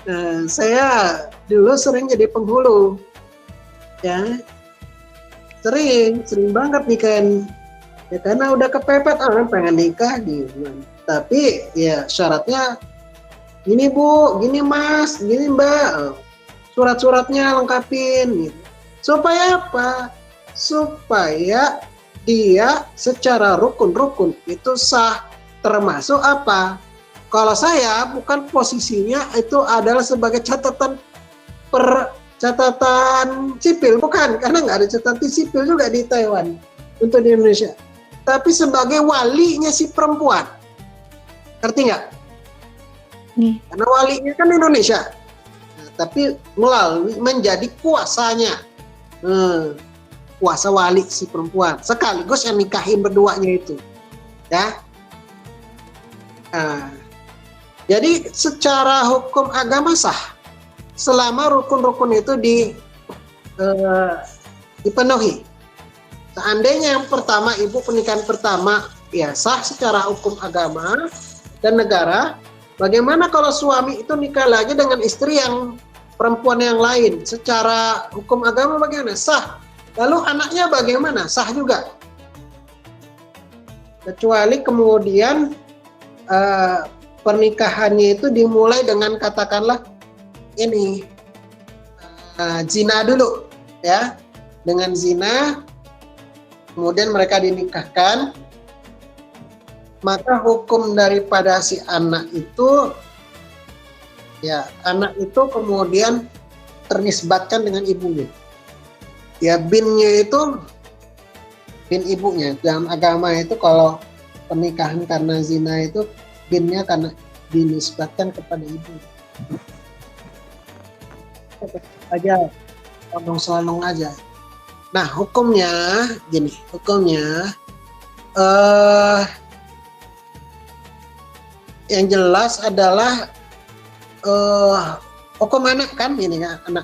S2: Nah, saya dulu sering jadi penghulu. Ya. Sering banget nikahin. Ya karena udah kepepet orang pengen nikah gitu. Tapi ya syaratnya gini Bu, gini Mas, gini Mbak. Surat-suratnya lengkapin gitu. Supaya apa? Supaya dia secara rukun-rukun itu sah, termasuk apa? Kalau saya bukan posisinya itu adalah sebagai catatan sipil, bukan, karena nggak ada catatan sipil juga di Taiwan untuk di Indonesia. Tapi sebagai walinya si perempuan, ngerti nggak? Karena walinya kan Indonesia. Tapi melalui menjadi kuasanya, kuasa wali si perempuan, sekaligus yang nikahin berduanya itu, ya. Nah, jadi secara hukum agama sah, selama rukun-rukun itu dipenuhi. Seandainya yang pertama, Ibu pernikahan pertama, ya sah secara hukum agama dan negara. Bagaimana kalau suami itu nikah lagi dengan istri yang perempuan yang lain? Secara hukum agama bagaimana? Sah. Lalu anaknya bagaimana? Sah juga. Kecuali kemudian pernikahannya itu dimulai dengan katakanlah ini zina dulu, ya. Dengan zina, kemudian mereka dinikahkan. Maka hukum daripada si anak itu, ya anak itu kemudian ternisbatkan dengan ibunya. Ya binnya itu bin ibunya. Dalam agama itu kalau pernikahan karena zina itu binnya karena dinisbatkan kepada ibu. Aja, selong aja. Nah hukumnya gini, yang jelas adalah hukum anak kan ini ya, anak.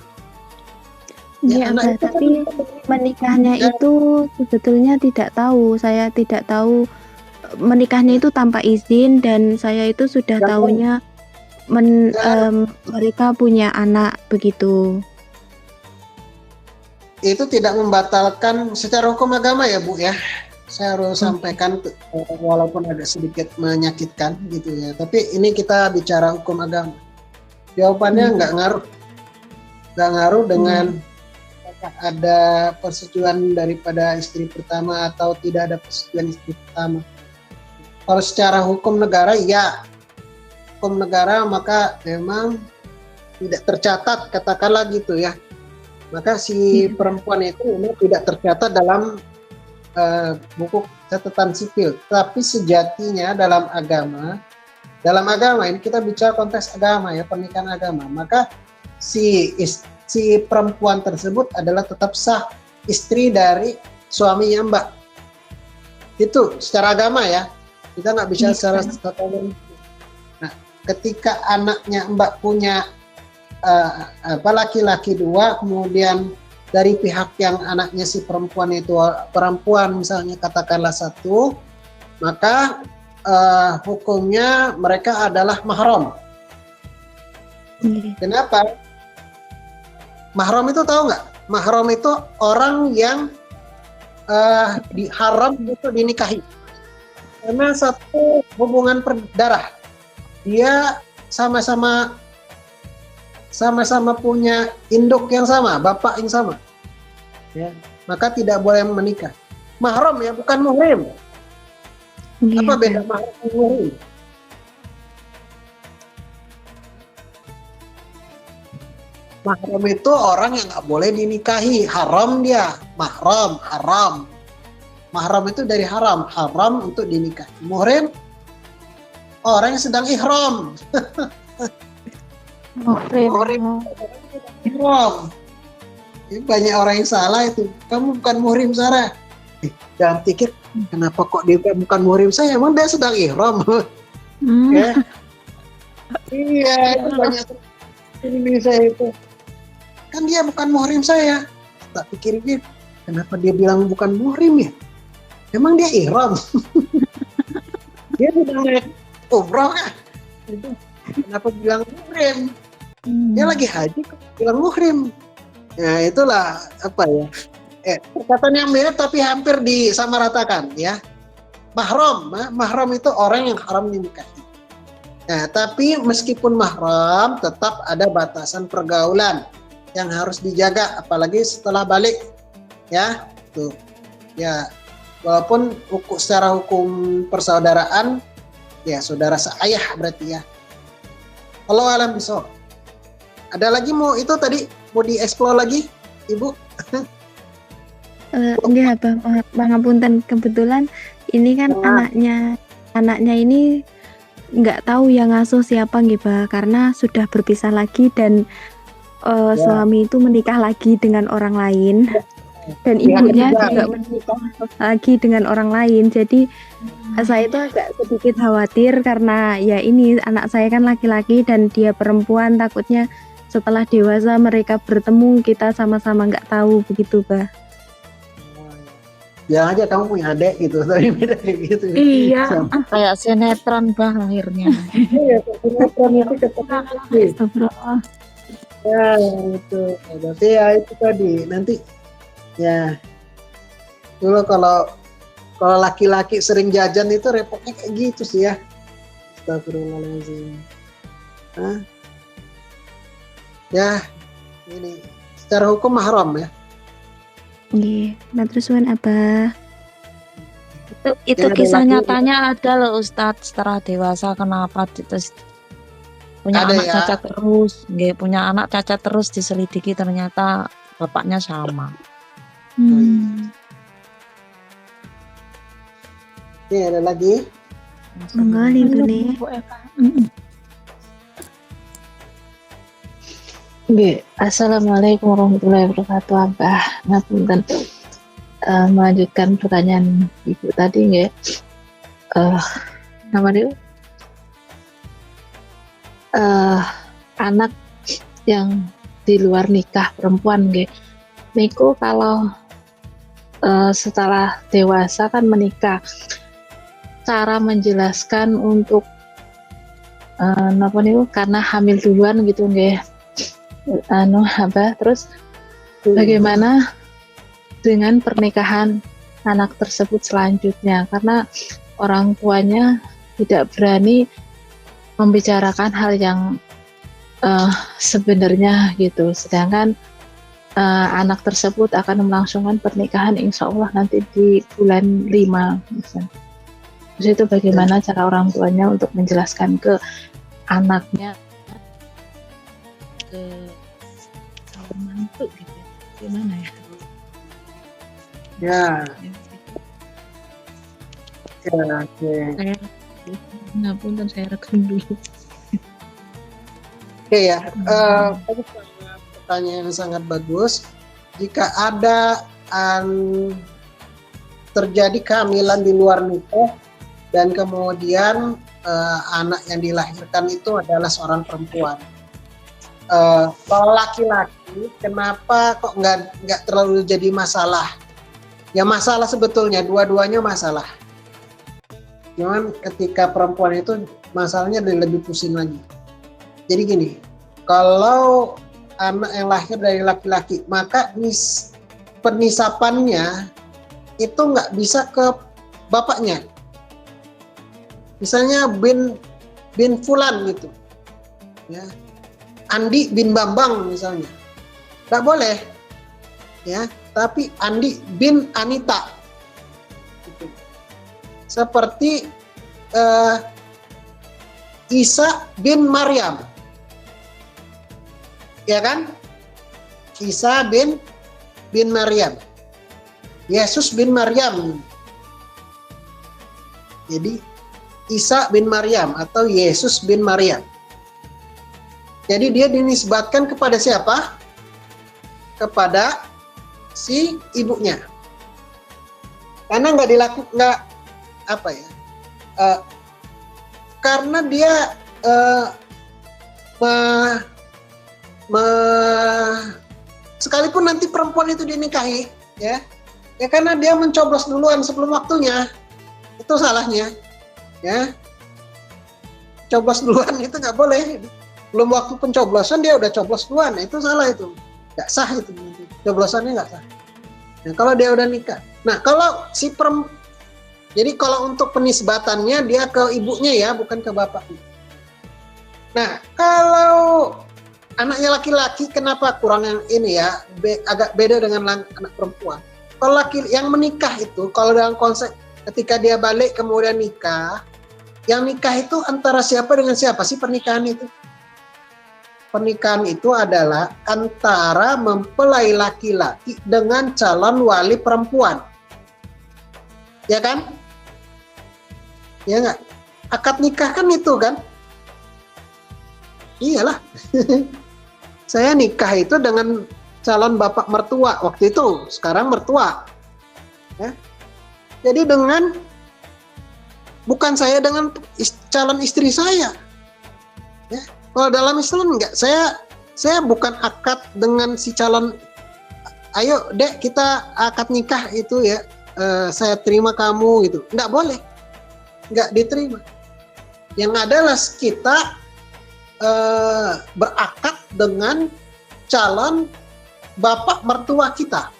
S5: Iya,
S2: anak
S5: tapi menikahnya itu sebetulnya tidak tahu. Saya tidak tahu menikahnya itu tanpa izin, dan saya itu sudah tahunya mereka punya anak begitu.
S2: Itu tidak membatalkan secara hukum agama ya Bu ya. Saya harus sampaikan walaupun agak sedikit menyakitkan gitu ya. Tapi ini kita bicara hukum agama. Jawabannya nggak ngaruh dengan ada persetujuan daripada istri pertama atau tidak ada persetujuan istri pertama. Kalau secara hukum negara ya, hukum negara maka memang tidak tercatat, katakanlah gitu ya. Maka si perempuan itu memang tidak tercatat dalam buku catatan sipil, tapi sejatinya dalam agama ini kita bicara konteks agama ya, pernikahan agama, maka si perempuan tersebut adalah tetap sah istri dari suaminya Mbak. Itu secara agama ya, kita nggak bicara secara status. Nah, ketika anaknya Mbak punya laki-laki 2, kemudian dari pihak yang anaknya si perempuan itu perempuan misalnya katakanlah 1, maka hukumnya mereka adalah mahram. Kenapa? Mahram itu tahu nggak? Mahram itu orang yang diharam untuk dinikahi. Karena satu hubungan darah. Dia sama-sama punya induk yang sama, bapak yang sama. Ya, maka tidak boleh menikah. Mahram ya, bukan muhrim. Apa beda mahram dan muhrim? Mahram itu orang yang nggak boleh dinikahi, haram dia, mahram, haram. Mahram itu dari haram, haram untuk dinikahi. Muhrim, orang yang sedang ihram. Muhrim, ihram. Banyak orang yang salah itu. Kamu bukan muhrim, Sarah. Jangan pikir, kenapa kok dia bukan muhrim saya? Emang dia sedang ihram. Ya. Iya, itu banyak ini saya itu. Kan dia bukan muhrim saya. Tak pikirin, kenapa dia bilang bukan muhrim ya? Emang dia ihram? Dia sedang naik umroh ya? Kenapa bilang muhrim? Dia lagi haji kok bilang muhrim. Ya itulah apa ya? Perkataan yang mirip tapi hampir disamaratakan ya. Mahram itu orang yang haram dinikahi. Nah, tapi meskipun mahram tetap ada batasan pergaulan yang harus dijaga, apalagi setelah balik, ya, tuh, ya, walaupun secara hukum persaudaraan, ya saudara seayah berarti ya. Allah alam bisawab. Ada lagi mau itu tadi mau dieksplor lagi, Ibu?
S5: Enggak, Bang Apunten, kebetulan ini kan anaknya ini nggak tahu yang ngasuh siapa gitu, karena sudah berpisah lagi dan suami itu menikah lagi dengan orang lain dan ibunya juga menikah lagi dengan orang lain. Jadi saya itu agak sedikit khawatir karena ya ini anak saya kan laki-laki dan dia perempuan, takutnya setelah dewasa mereka bertemu kita sama-sama nggak tahu begitu, Bah.
S2: Jangan aja kamu punya adik gitu, tapi beda gitu.
S6: Iya, kayak sinetron Bah akhirnya.
S2: Iya, sinetron itu ketemu. Ya itu, berarti ya itu tadi nanti ya dulu kalau laki-laki sering jajan itu repotnya kayak gitu sih ya. Astagfirullahaladzim. Ya ini secara hukum mahram ya.
S5: Iya, terus apa?
S6: Itu kisah nyatanya ada loh Ustadz, setelah dewasa kenapa terus punya
S2: ada
S6: anak
S2: ya?
S6: cacat terus, punya anak cacat terus diselidiki ternyata bapaknya sama.
S2: Ini ada lagi?
S5: Monggo itu nih.
S1: Assalamualaikum warahmatullahi wabarakatuh. Abah, ngapunten, melanjutkan pertanyaan Ibu tadi nggih. Nama dia anak yang di luar nikah perempuan nggih. Niku kalau setelah dewasa kan menikah, cara menjelaskan untuk napa niku karena hamil duluan gitu nggih. Terus bagaimana dengan pernikahan anak tersebut selanjutnya, karena orang tuanya tidak berani membicarakan hal yang sebenarnya gitu, sedangkan anak tersebut akan melangsungkan pernikahan insya Allah nanti di bulan 5 misalnya. Terus itu bagaimana cara orang tuanya untuk menjelaskan ke anaknya, ke mantu gitu, gimana ya?
S2: Ya. Ya, oke.
S1: Ngapunten, saya rekam dulu.
S2: Oke ya, pertanyaan yang sangat bagus. Jika ada terjadi kehamilan di luar nikah dan kemudian anak yang dilahirkan itu adalah seorang perempuan, kalau laki-laki kenapa kok nggak terlalu jadi masalah? Ya masalah sebetulnya, dua-duanya masalah. Cuman ketika perempuan itu masalahnya lebih pusing lagi. Jadi gini, kalau anak yang lahir dari laki-laki, maka penisapannya itu nggak bisa ke bapaknya. Misalnya bin Fulan gitu, ya, Andi bin Bambang misalnya, nggak boleh, ya. Tapi Andi bin Anita, gitu. Seperti Isa bin Maryam, ya kan? Isa bin Maryam, Yesus bin Maryam. Jadi Isa bin Maryam atau Yesus bin Maryam. Jadi dia dinisbatkan kepada siapa? Kepada si ibunya. Karena karena dia sekalipun nanti perempuan itu dinikahi, ya karena dia mencoblos duluan sebelum waktunya, itu salahnya, ya. Coblos duluan itu nggak boleh, belum waktu pencoblosan dia udah coblos duluan, itu salah, itu nggak sah, itu coblosannya nggak sah. Nah, kalau dia udah nikah, nah kalau jadi kalau untuk penisbatannya dia ke ibunya, ya, bukan ke bapaknya. Nah, kalau anaknya laki-laki, kenapa kurang yang ini, ya, agak beda dengan anak perempuan. Kalau laki yang menikah itu, kalau dalam konsep ketika dia balik kemudian nikah, yang nikah itu antara siapa dengan siapa sih pernikahan itu? Pernikahan itu adalah antara mempelai laki-laki dengan calon wali perempuan, ya kan? Ya nggak? Akad nikah kan itu kan? Iyalah. Saya nikah itu dengan calon bapak mertua waktu itu, sekarang mertua, ya. Jadi bukan saya dengan calon istri saya, ya. Kalau dalam Islam enggak, saya bukan akad dengan si calon. Ayo dek kita akad nikah itu, ya, saya terima kamu gitu, enggak boleh, enggak diterima. Yang adalah kita berakad dengan calon bapak mertua kita.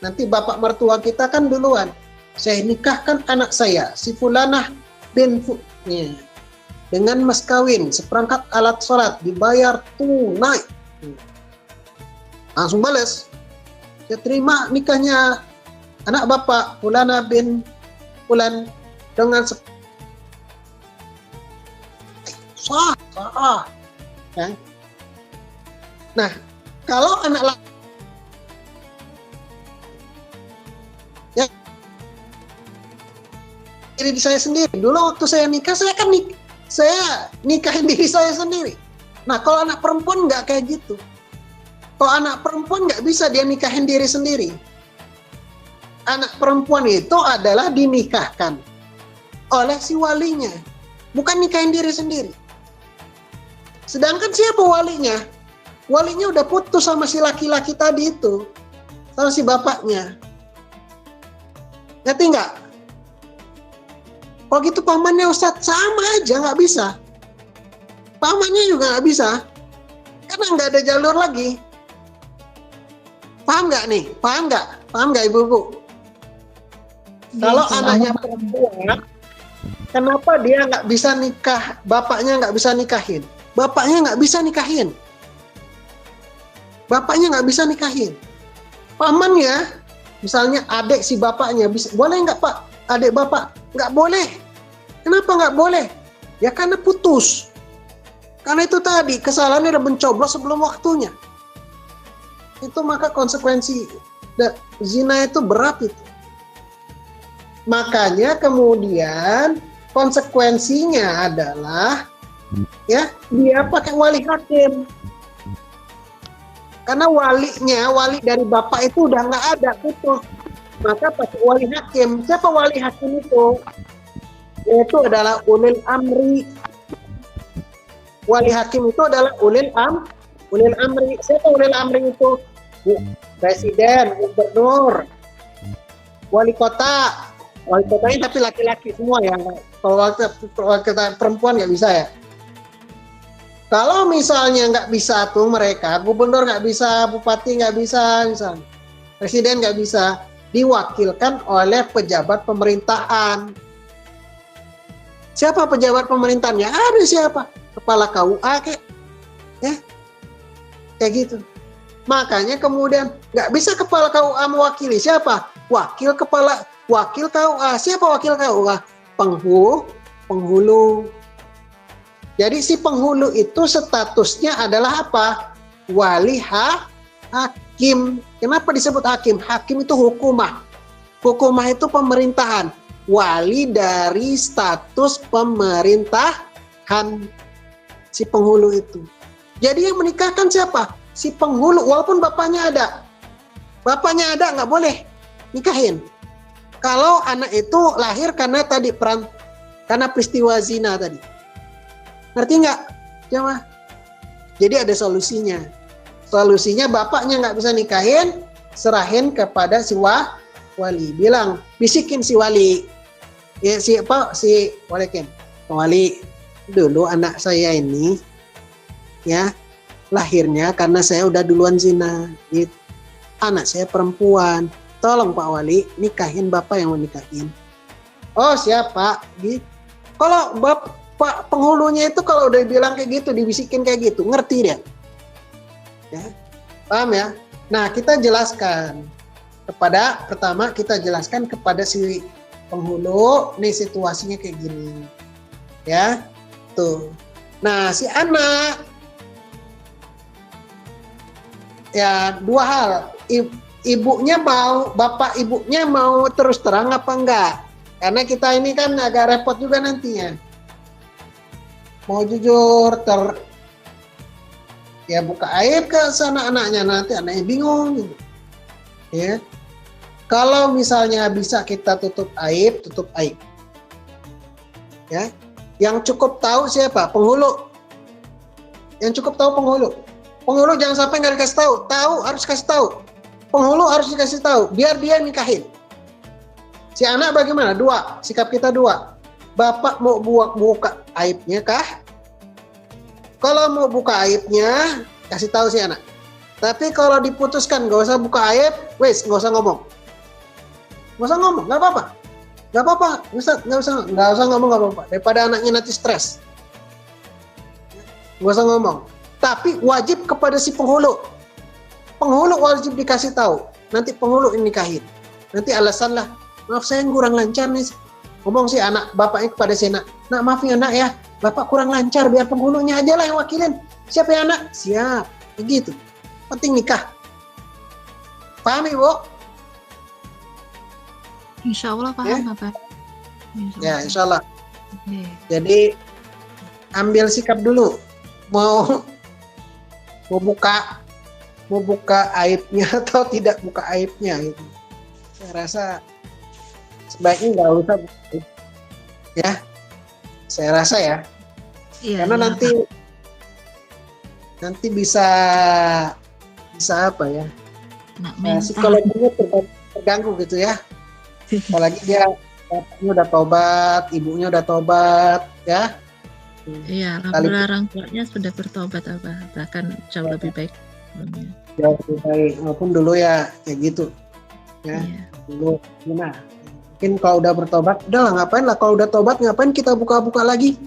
S2: Nanti bapak mertua kita kan duluan, saya nikahkan anak saya si Fulanah bin dengan mas kawin, seperangkat alat sholat, dibayar tunai. Langsung balas, saya terima nikahnya anak bapak Fulanah bin Fulan dengan sah. Ya. Nah, kalau anak laki, ya, diri saya sendiri. Dulu waktu saya nikah, saya nikahin diri saya sendiri. Nah, kalau anak perempuan nggak kayak gitu. Kalau anak perempuan nggak bisa dia nikahin diri sendiri. Anak perempuan itu adalah dinikahkan oleh si walinya, bukan nikahin diri sendiri. Sedangkan siapa walinya? Walinya udah putus sama si laki-laki tadi itu, sama si bapaknya. Ngerti nggak? Kalau gitu pamannya Ustadz sama aja, nggak bisa. Pamannya juga nggak bisa, karena nggak ada jalur lagi. Paham nggak nih? Paham nggak ibu-ibu? Kalau anaknya perempuan, kenapa dia nggak bisa nikah? Bapaknya nggak bisa nikahin. Bapaknya nggak bisa nikahin. Bapaknya nggak bisa nikahin. Pamannya, misalnya adik si bapaknya, boleh nggak Pak? Adik bapak? Nggak boleh. Kenapa nggak boleh? Ya karena putus. Karena itu tadi, kesalahannya udah mencoblos sebelum waktunya. Itu maka konsekuensi zina itu berat itu. Makanya kemudian konsekuensinya adalah, ya, dia pakai wali hakim. Karena wali dari bapak itu udah nggak ada, putus. Maka pakai wali hakim. Siapa wali hakim itu? Yaitu adalah ulil amri. Wali hakim itu adalah ulil amri. Siapa ulil amri itu? Presiden, gubernur, wali kota, wali kotanya tapi laki-laki semua ya. Kalau wali kota perempuan nggak bisa ya. Kalau misalnya nggak bisa tuh mereka, gubernur nggak bisa, bupati nggak bisa, misalnya presiden nggak bisa, diwakilkan oleh pejabat pemerintahan. Siapa pejabat pemerintahannya? Ada siapa? Kepala KUA kayak, ya, kayak gitu. Makanya kemudian nggak bisa kepala KUA mewakili siapa? Wakil KUA. Siapa wakil KUA? Penghulu. Jadi si penghulu itu statusnya adalah apa? Wali hakim. Kenapa disebut hakim? Hakim itu hukumah. Hukumah itu pemerintahan. Wali dari status pemerintahan si penghulu itu. Jadi yang menikahkan siapa? Si penghulu, walaupun bapaknya ada. Bapaknya ada nggak boleh nikahin. Kalau anak itu lahir karena karena peristiwa zina tadi. Ngerti nggak? Jamaah? Jadi ada solusinya. Solusinya bapaknya nggak bisa nikahin, serahin kepada si wali. Bilang, bisikin si wali. Ya, si wali. Wali, dulu anak saya ini, ya, lahirnya karena saya udah duluan zina. Gitu. Anak saya perempuan. Tolong Pak Wali, nikahin bapak yang mau nikahin. Oh siapa? Gitu. Kalau Pak penghulunya itu kalau udah bilang kayak gitu, dibisikin kayak gitu, ngerti dia. Ya, paham ya? Nah, kita jelaskan pertama kita jelaskan kepada si penghulu, nih situasinya kayak gini. Ya, tuh. Nah, si anak, ya dua hal, bapak ibunya mau terus terang apa enggak? Karena kita ini kan agak repot juga nantinya. Mau jujur ya buka aib ke sana anaknya, nanti anaknya bingung gitu. Ya. Kalau misalnya bisa kita tutup aib. Ya. Yang cukup tahu siapa? Penghulu. Yang cukup tahu penghulu. Penghulu jangan sampai nggak dikasih tahu. Harus kasih tahu. Penghulu harus dikasih tahu biar dia nikahin. Si anak bagaimana? Sikap kita dua. Bapak mau buka aibnya kah? Kalau mau buka aibnya, kasih tahu si anak. Tapi kalau diputuskan nggak usah buka aib, wes nggak usah ngomong. Nggak apa-apa. Nggak usah ngomong, nggak apa-apa. Daripada anaknya nanti stres. Nggak usah ngomong. Tapi wajib kepada si penghulu. Penghulu wajib dikasih tahu. Nanti penghulu ini nikahin. Nanti alasan lah, maaf saya kurang lancar nih. Ngomong si anak, bapaknya kepada si anak. Nak maaf ya anak ya, bapak kurang lancar, biar penghulunya aja lah yang wakilin. Siapa ya anak? Siap. Begitu. Penting nikah. Paham Ibu?
S4: Insya Allah paham Bapak.
S2: Ya, insya Allah.
S4: Oke.
S2: Jadi ambil sikap dulu. Mau buka aibnya atau tidak buka aibnya gitu. Saya rasa sebaiknya nggak usah, ya. Saya rasa ya.
S4: Iya,
S2: Karena
S4: iya.
S2: nanti bisa apa ya?
S4: Nah, mental.
S2: Psikologinya terganggu gitu ya. Apalagi dia bapaknya udah tobat, ibunya udah tobat, ya.
S4: Iya, alhamdulillah orang tuanya sudah bertobat bahkan jauh lebih baik sebelumnya.
S2: Jauh lebih baik, walaupun dulu ya kayak gitu, ya.
S4: Iya.
S2: Dulu gimana? Mungkin kalau udah bertobat, udahlah ngapain lah, kalau udah tobat ngapain kita buka-buka lagi,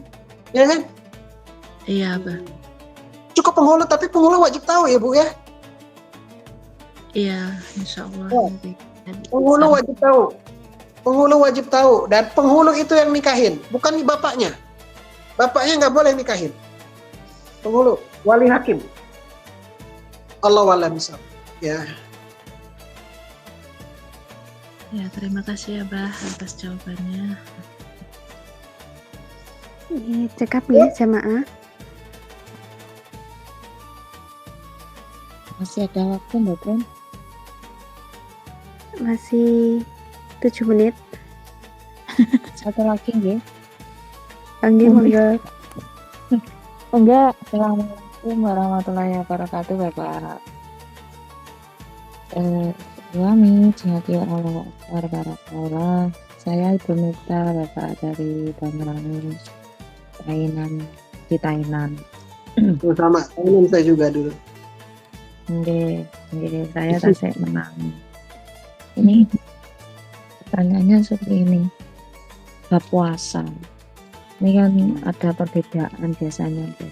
S2: ya kan?
S4: Iya, Pak.
S2: Cukup penghulu, tapi penghulu wajib tahu ya Bu ya.
S4: Iya, insya Allah.
S2: Oh. Penghulu wajib tahu, dan penghulu itu yang nikahin, bukan bapaknya. Bapaknya nggak boleh nikahin. Penghulu, wali hakim. Allah wa'lam bishawab. Ya.
S4: Ya, terima kasih ya, Bah, atas jawabannya.
S5: Ini cekap ya jamaah.
S6: Masih ada waktu Mbak Bron?
S5: Masih 7 menit.
S6: Satu lagi nggih.
S5: Panggil monggo.
S6: Enggak, Assalamualaikum warahmatullahi wabarakatuh Bapak. Suami, jihati Allah wabarakatuh. Saya Ibu Mita, Bapak dari Bangladesh, di Thailand.
S2: Sama, ini saya juga dulu.
S6: Nggih, saya tasik menang. Ini pertanyaannya seperti ini. Bab puasa. Ini kan ada perbedaan biasanya, Bu.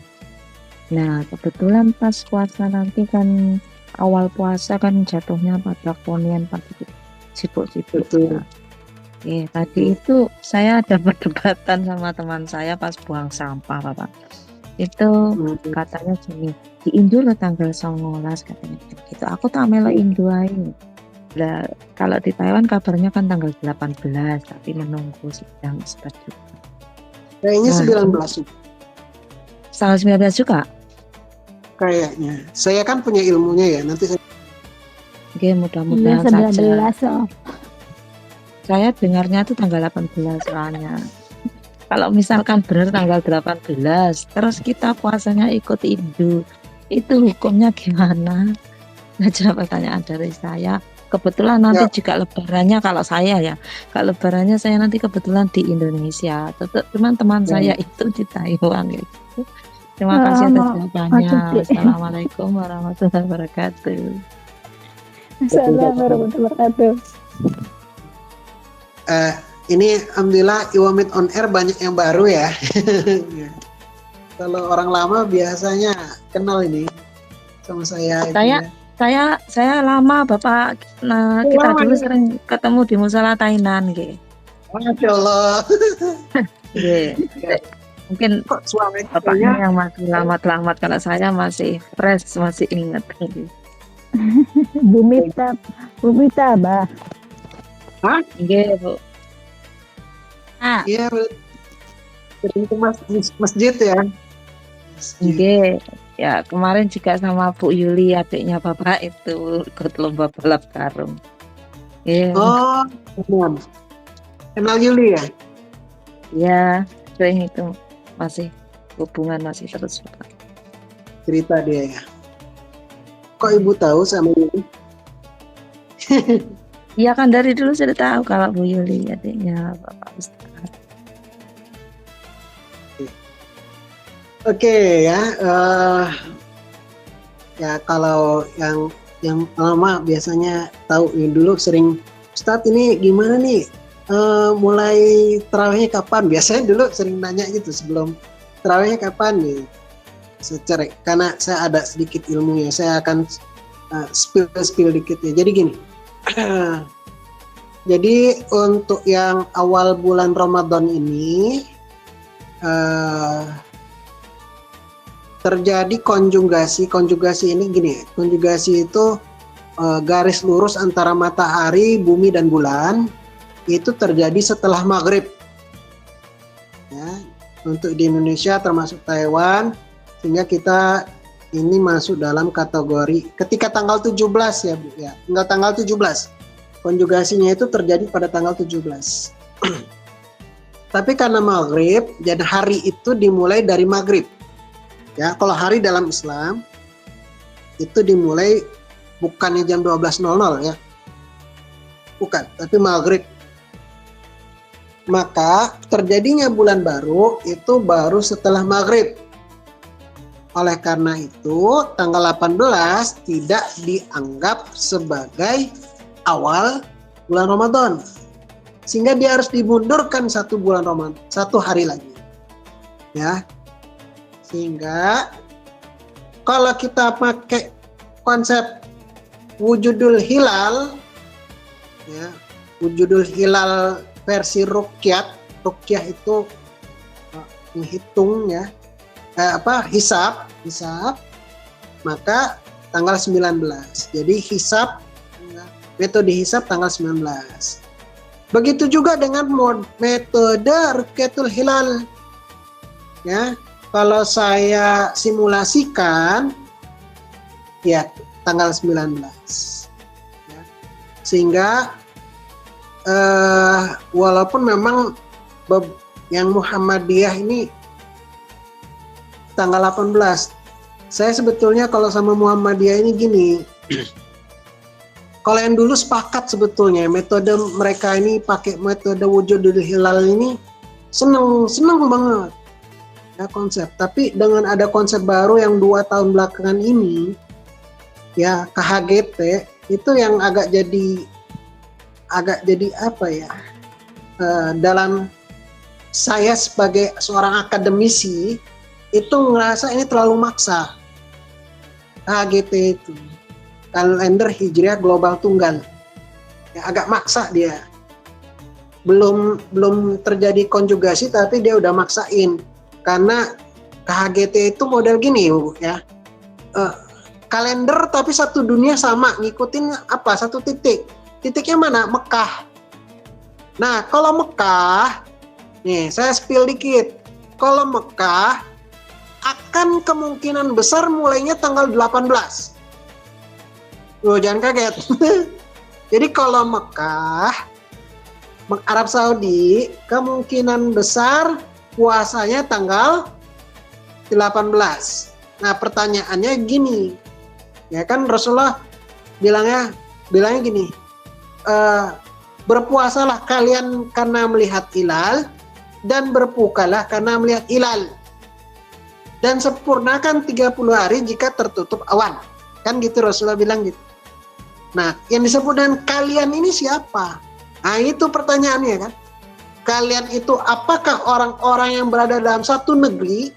S6: Nah, kebetulan pas puasa nanti kan awal puasa kan jatuhnya pada ponian pagi sibuk-sibuk.
S2: Betul.
S6: Oke, tadi itu saya ada perdebatan sama teman saya pas buang sampah, Bapak. Itu katanya gini, di Indo lo tanggal 19 katanya gitu. Aku tak melok Indo aja. Lah, kalau di Taiwan kabarnya kan tanggal 18, tapi menunggu sidang isbat juga.
S2: Kayaknya 19 juga.
S6: Tanggal 19 juga?
S2: Kayaknya. Saya kan punya ilmunya ya, nanti saya...
S6: Oke,
S3: Iya,
S6: mudah-mudahan
S3: 19.
S6: saja. Saya dengarnya itu tanggal 18 soalnya. Kalau misalkan benar tanggal 18, terus kita puasanya ikut Indo, itu hukumnya gimana? Aja pertanyaan dari saya. Kebetulan nanti juga lebarannya kalau saya ya, kalau lebarannya saya nanti kebetulan di Indonesia, tetap teman-teman saya itu di Taiwan gitu. Terima kasih atas jawabannya. Wassalamualaikum warahmatullahi wabarakatuh.
S3: Assalamualaikum warahmatullahi wabarakatuh.
S2: Ini alhamdulillah Iwamit on air banyak yang baru ya. Kalau orang lama biasanya kenal ini sama saya.
S6: Saya lama Bapak. Nah, kita dulu sering ketemu di Musala Thailand gitu.
S2: Masya Allah.
S6: Mungkin Bapaknya yang masih lama-lama, kalau saya masih fresh, masih ingat.
S3: Bu Mita, Bah.
S2: Hah?
S6: Iya, Bu.
S2: Iya, sering ke masjid ya.
S6: Iya, ya kemarin juga sama Bu Yuli, adiknya Bapak itu ikut lomba balap karung. Iya.
S2: Oh, kenal Yuli ya?
S6: Ya, sering itu masih hubungan masih terus Bapak.
S2: Cerita dia ya. Kok Ibu tahu sama Yuli?
S6: Iya kan dari dulu sudah tahu kalau Bu Yuli adiknya Bapak Ustaz.
S2: Oke ya, ya kalau yang lama biasanya tahu ya, dulu sering Ustadz ini gimana nih mulai terawihnya kapan? Biasanya dulu sering nanya gitu sebelum terawihnya kapan nih. Secara karena saya ada sedikit ilmunya, saya akan spill dikit ya. Jadi gini. Jadi untuk yang awal bulan Ramadan ini terjadi konjugasi ini gini, konjugasi itu garis lurus antara matahari, bumi dan bulan itu terjadi setelah maghrib ya, untuk di Indonesia termasuk Taiwan, sehingga kita ini masuk dalam kategori ketika tanggal 17 ya Bu ya, tinggal tanggal 17 konjugasinya itu terjadi pada tanggal 17. Tapi karena maghrib dan hari itu dimulai dari maghrib. Ya, kalau hari dalam Islam itu dimulai bukannya jam 12.00 ya. Bukan, tapi maghrib. Maka terjadinya bulan baru itu baru setelah maghrib. Oleh karena itu, tanggal 18 tidak dianggap sebagai awal bulan Ramadan. Sehingga dia harus dimundurkan satu bulan Ramadan, satu hari lagi. Ya. Sehingga kalau kita pakai konsep wujudul hilal ya, wujudul hilal versi ruqyah itu menghitung ya hisab maka tanggal 19. Jadi hisab metode hisab tanggal 19. Begitu juga dengan metode ruqyatul hilal ya. Kalau saya simulasikan ya tanggal 19 ya. Sehingga walaupun memang yang Muhammadiyah ini tanggal 18, saya sebetulnya kalau sama Muhammadiyah ini gini, Kalau yang dulu sepakat sebetulnya metode mereka ini pakai metode wujudul hilal ini seneng banget ya konsep. Tapi dengan ada konsep baru yang 2 tahun belakangan ini ya KHGT itu yang agak jadi apa ya, dalam saya sebagai seorang akademisi itu ngerasa ini terlalu maksa. KHGT itu kalender hijriah global tunggal ya, agak maksa dia, belum terjadi konjugasi tapi dia udah maksain. Karena KHGT itu model gini Bu ya, kalender tapi satu dunia sama ngikutin apa, satu titiknya mana, Mekah. Nah kalau Mekah nih saya spill dikit, kalau Mekah akan kemungkinan besar mulainya tanggal 18. Loh, jangan kaget. Jadi kalau Mekah, Arab Saudi, kemungkinan besar puasanya tanggal 18. Nah pertanyaannya gini, ya kan Rasulullah bilangnya gini, berpuasalah kalian karena melihat hilal, dan berbukalah karena melihat hilal. Dan sempurnakan 30 hari jika tertutup awan. Kan gitu Rasulullah bilang gitu. Nah, yang disebut dengan kalian ini siapa? Nah, itu pertanyaannya kan. Kalian itu apakah orang-orang yang berada dalam satu negeri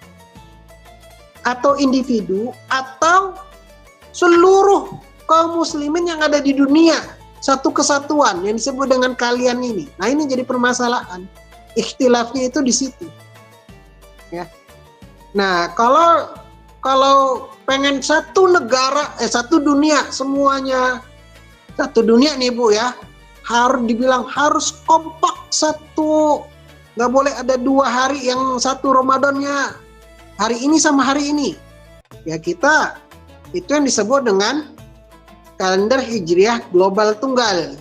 S2: atau individu atau seluruh kaum muslimin yang ada di dunia, satu kesatuan yang disebut dengan kalian ini. Nah, ini jadi permasalahan. Ikhtilafnya itu di situ. Ya. Nah, kalau pengen satu negara, satu dunia semuanya, satu dunia nih Bu ya, harus dibilang harus kompak satu, nggak boleh ada 2 hari yang satu Ramadannya hari ini sama hari ini. Ya kita, itu yang disebut dengan kalender hijriah global tunggal.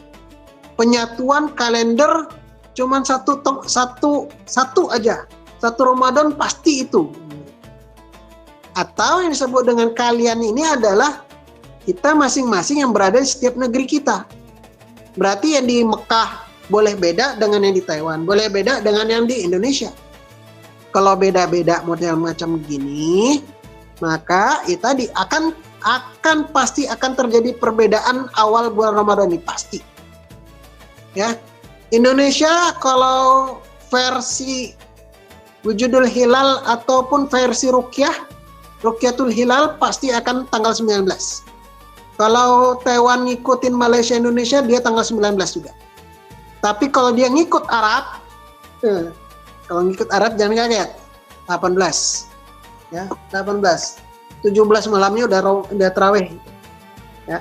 S2: Penyatuan kalender cuman satu aja, satu Ramadan pasti itu. Atau yang disebut dengan kalian ini adalah kita masing-masing yang berada di setiap negeri kita. Berarti yang di Mekah boleh beda dengan yang di Taiwan, boleh beda dengan yang di Indonesia. Kalau beda-beda model macam gini, maka itu tadi akan pasti akan terjadi perbedaan awal bulan Ramadan ini pasti. Ya, Indonesia kalau versi wujudul hilal ataupun versi Rukyatul Hilal pasti akan tanggal 19. Kalau Taiwan ngikutin Malaysia Indonesia, dia tanggal 19 juga. Tapi kalau dia ngikut Arab, kalau ngikut Arab jangan kaget, 18. Ya, 18. 17 malamnya udah tarawih. Ya.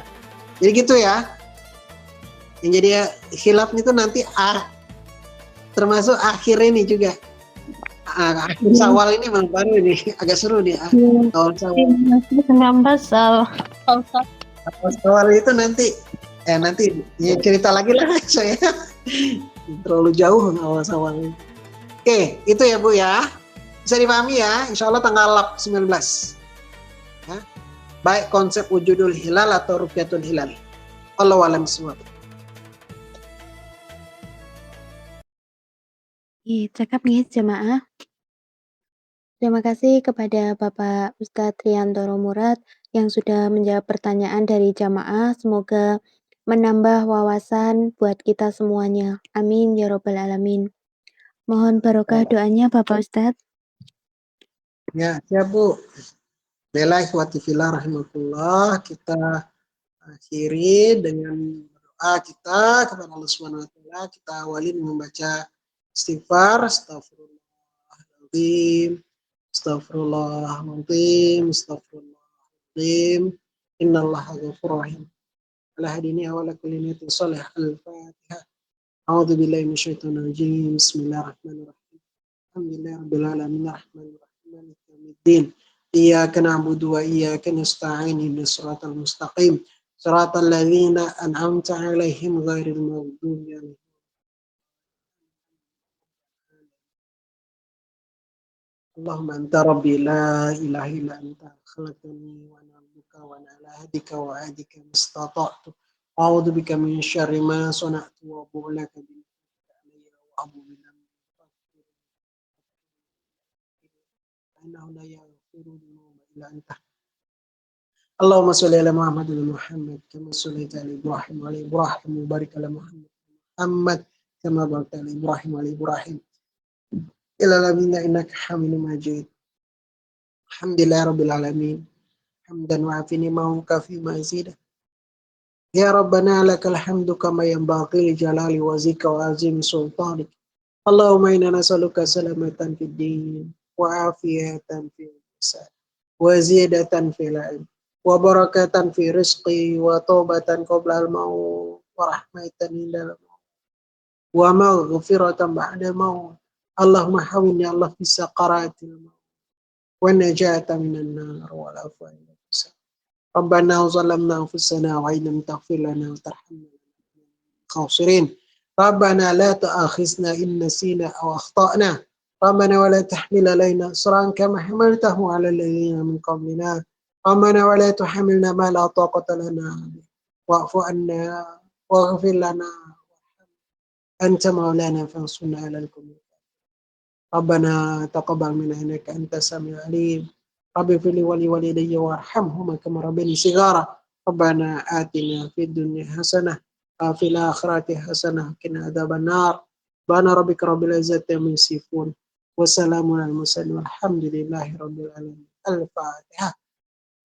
S2: Jadi gitu ya. Yang jadi khilaf itu nanti termasuk akhir ini juga. Akhir Syawal ini baru ini agak seru dia. Awal Syawal.
S3: 19
S2: Awal itu nanti ya cerita lagi lah saya terlalu jauh awal-awal. Oke, itu ya Bu ya, bisa dipahami ya, insya Allah tanggal 19 ya. Baik konsep wujudul hilal atau rukyatul hilal. Allahu a'lam bishawab.
S5: Cakap nih jemaah. Terima kasih kepada Bapak Ustadz Triantoro Murad yang sudah menjawab pertanyaan dari jamaah. Semoga menambah wawasan buat kita semuanya. Amin ya robbal alamin. Mohon barokah doanya Bapak Ustadz.
S2: Ya, siap Bu. Bela ikhwati fillah rahimakumullah, kita akhiri dengan doa kita kepada Allah Subhanahu wa taala. Kita awali dengan membaca istighfar, astagfirullahaladzim, astagfirullahaladzim, astagfirullahaladzim, innallaha ghafurur rahim. Ala hadini awala kulli niyatin shalih al-Fatihah. A'udzu billahi minasyaitonir rajim. Bismillahirrahmanirrahim. Alhamdulillahi rabbil alamin arrahmanir rahim maliki yaumiddin. Iyyaka na'budu wa iyyaka nasta'in ihdinas siratal mustaqim. Siratal ladzina an'amta 'alaihim ghairil maghdubi 'alaihim. Allahumma anta rabbi la ilaha illa anta khalaqtani wa ana 'abduka wa ana 'ala ahdika wa 'adika mastata'tu A'udzu bika min syarri ma sana'tu wa abu'u laka bi ni'matika wa abu'u bi dhanbi innahu la yaghfiru dhunuba illa anta. Allahumma shalli ala Muhammad wa ala Muhammad kama shallaita ala Ibrahim wa ala Ibrahim wa barik ala Muhammad kama barakta ala Ibrahim wa ala Ibrahim ila alamin innaka Hamidum Majid. Alhamdulillah rabbil alamin. Hamdan wa afini ma'uka fi mazidah. Ya Rabbana lakal hamdu kama yanbaghi li jalali wazika wa azim sultanik. Allahumma inna nas'aluka salamatan fid din wa afiyatan fil lisan wa ziyadatan fil ilm wa barakatan fi rizqi wa taubatan qabla al maut wa rahmatan indal maut wa maghfiratan ba'da maut. Allahumma hawinni Allah fi saqaratil maut wa najata minan nar wa al-afwa ila Rabbana zalamna anfusana wa in lam taghfir lana wa tarhamna khasirin. Rabbana la tu'akhizna in nasina aw akhtana. Rabbana wa la tahmil alaina isran kama hamaltahu ala alladhina min qablina. Rabbana wa la tuhammilna ma la taqata lana bih. Wa'fu anna waghfir lana anta maulana fansurna 'alal qawmil Rabbana taqabbal minna innaka antas samiul 'alim. Rabbi fili wali walidayya warhamhuma kama rabbani shighara. Rabbana atina fid dunya hasanah wa fil akhirati hasanah wa qina adzabannar. Subhana rabbika rabbil izzati amma yasifun wa salamun alal mursalin walhamdulillahi rabbil alamin. Al-Fatihah.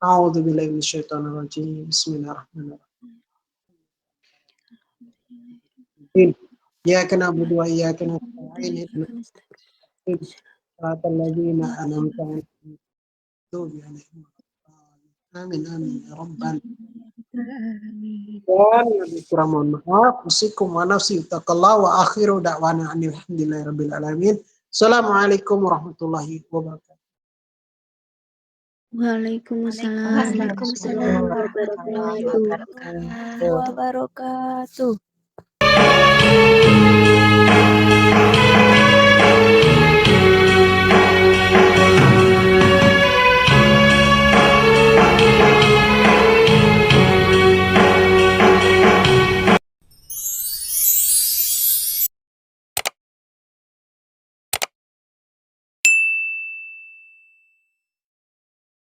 S2: A'udzu billahi minasyaitonir rajim. Bismillahirrahmanirrahim. Iyyaka na'budu wa iyyaka nasta'in. Ihdinas siratal ladzina an'amta 'alaihim. Amin amin ya rabbal alamin. Kurang mohon maaf. Usikum wa nafsi taqallah wa akhiru da'wana alhamdulillahi rabbil alamin. Assalamualaikum warahmatullahi wabarakatuh.
S5: Waalaikumsalam warahmatullahi wabarakatuh.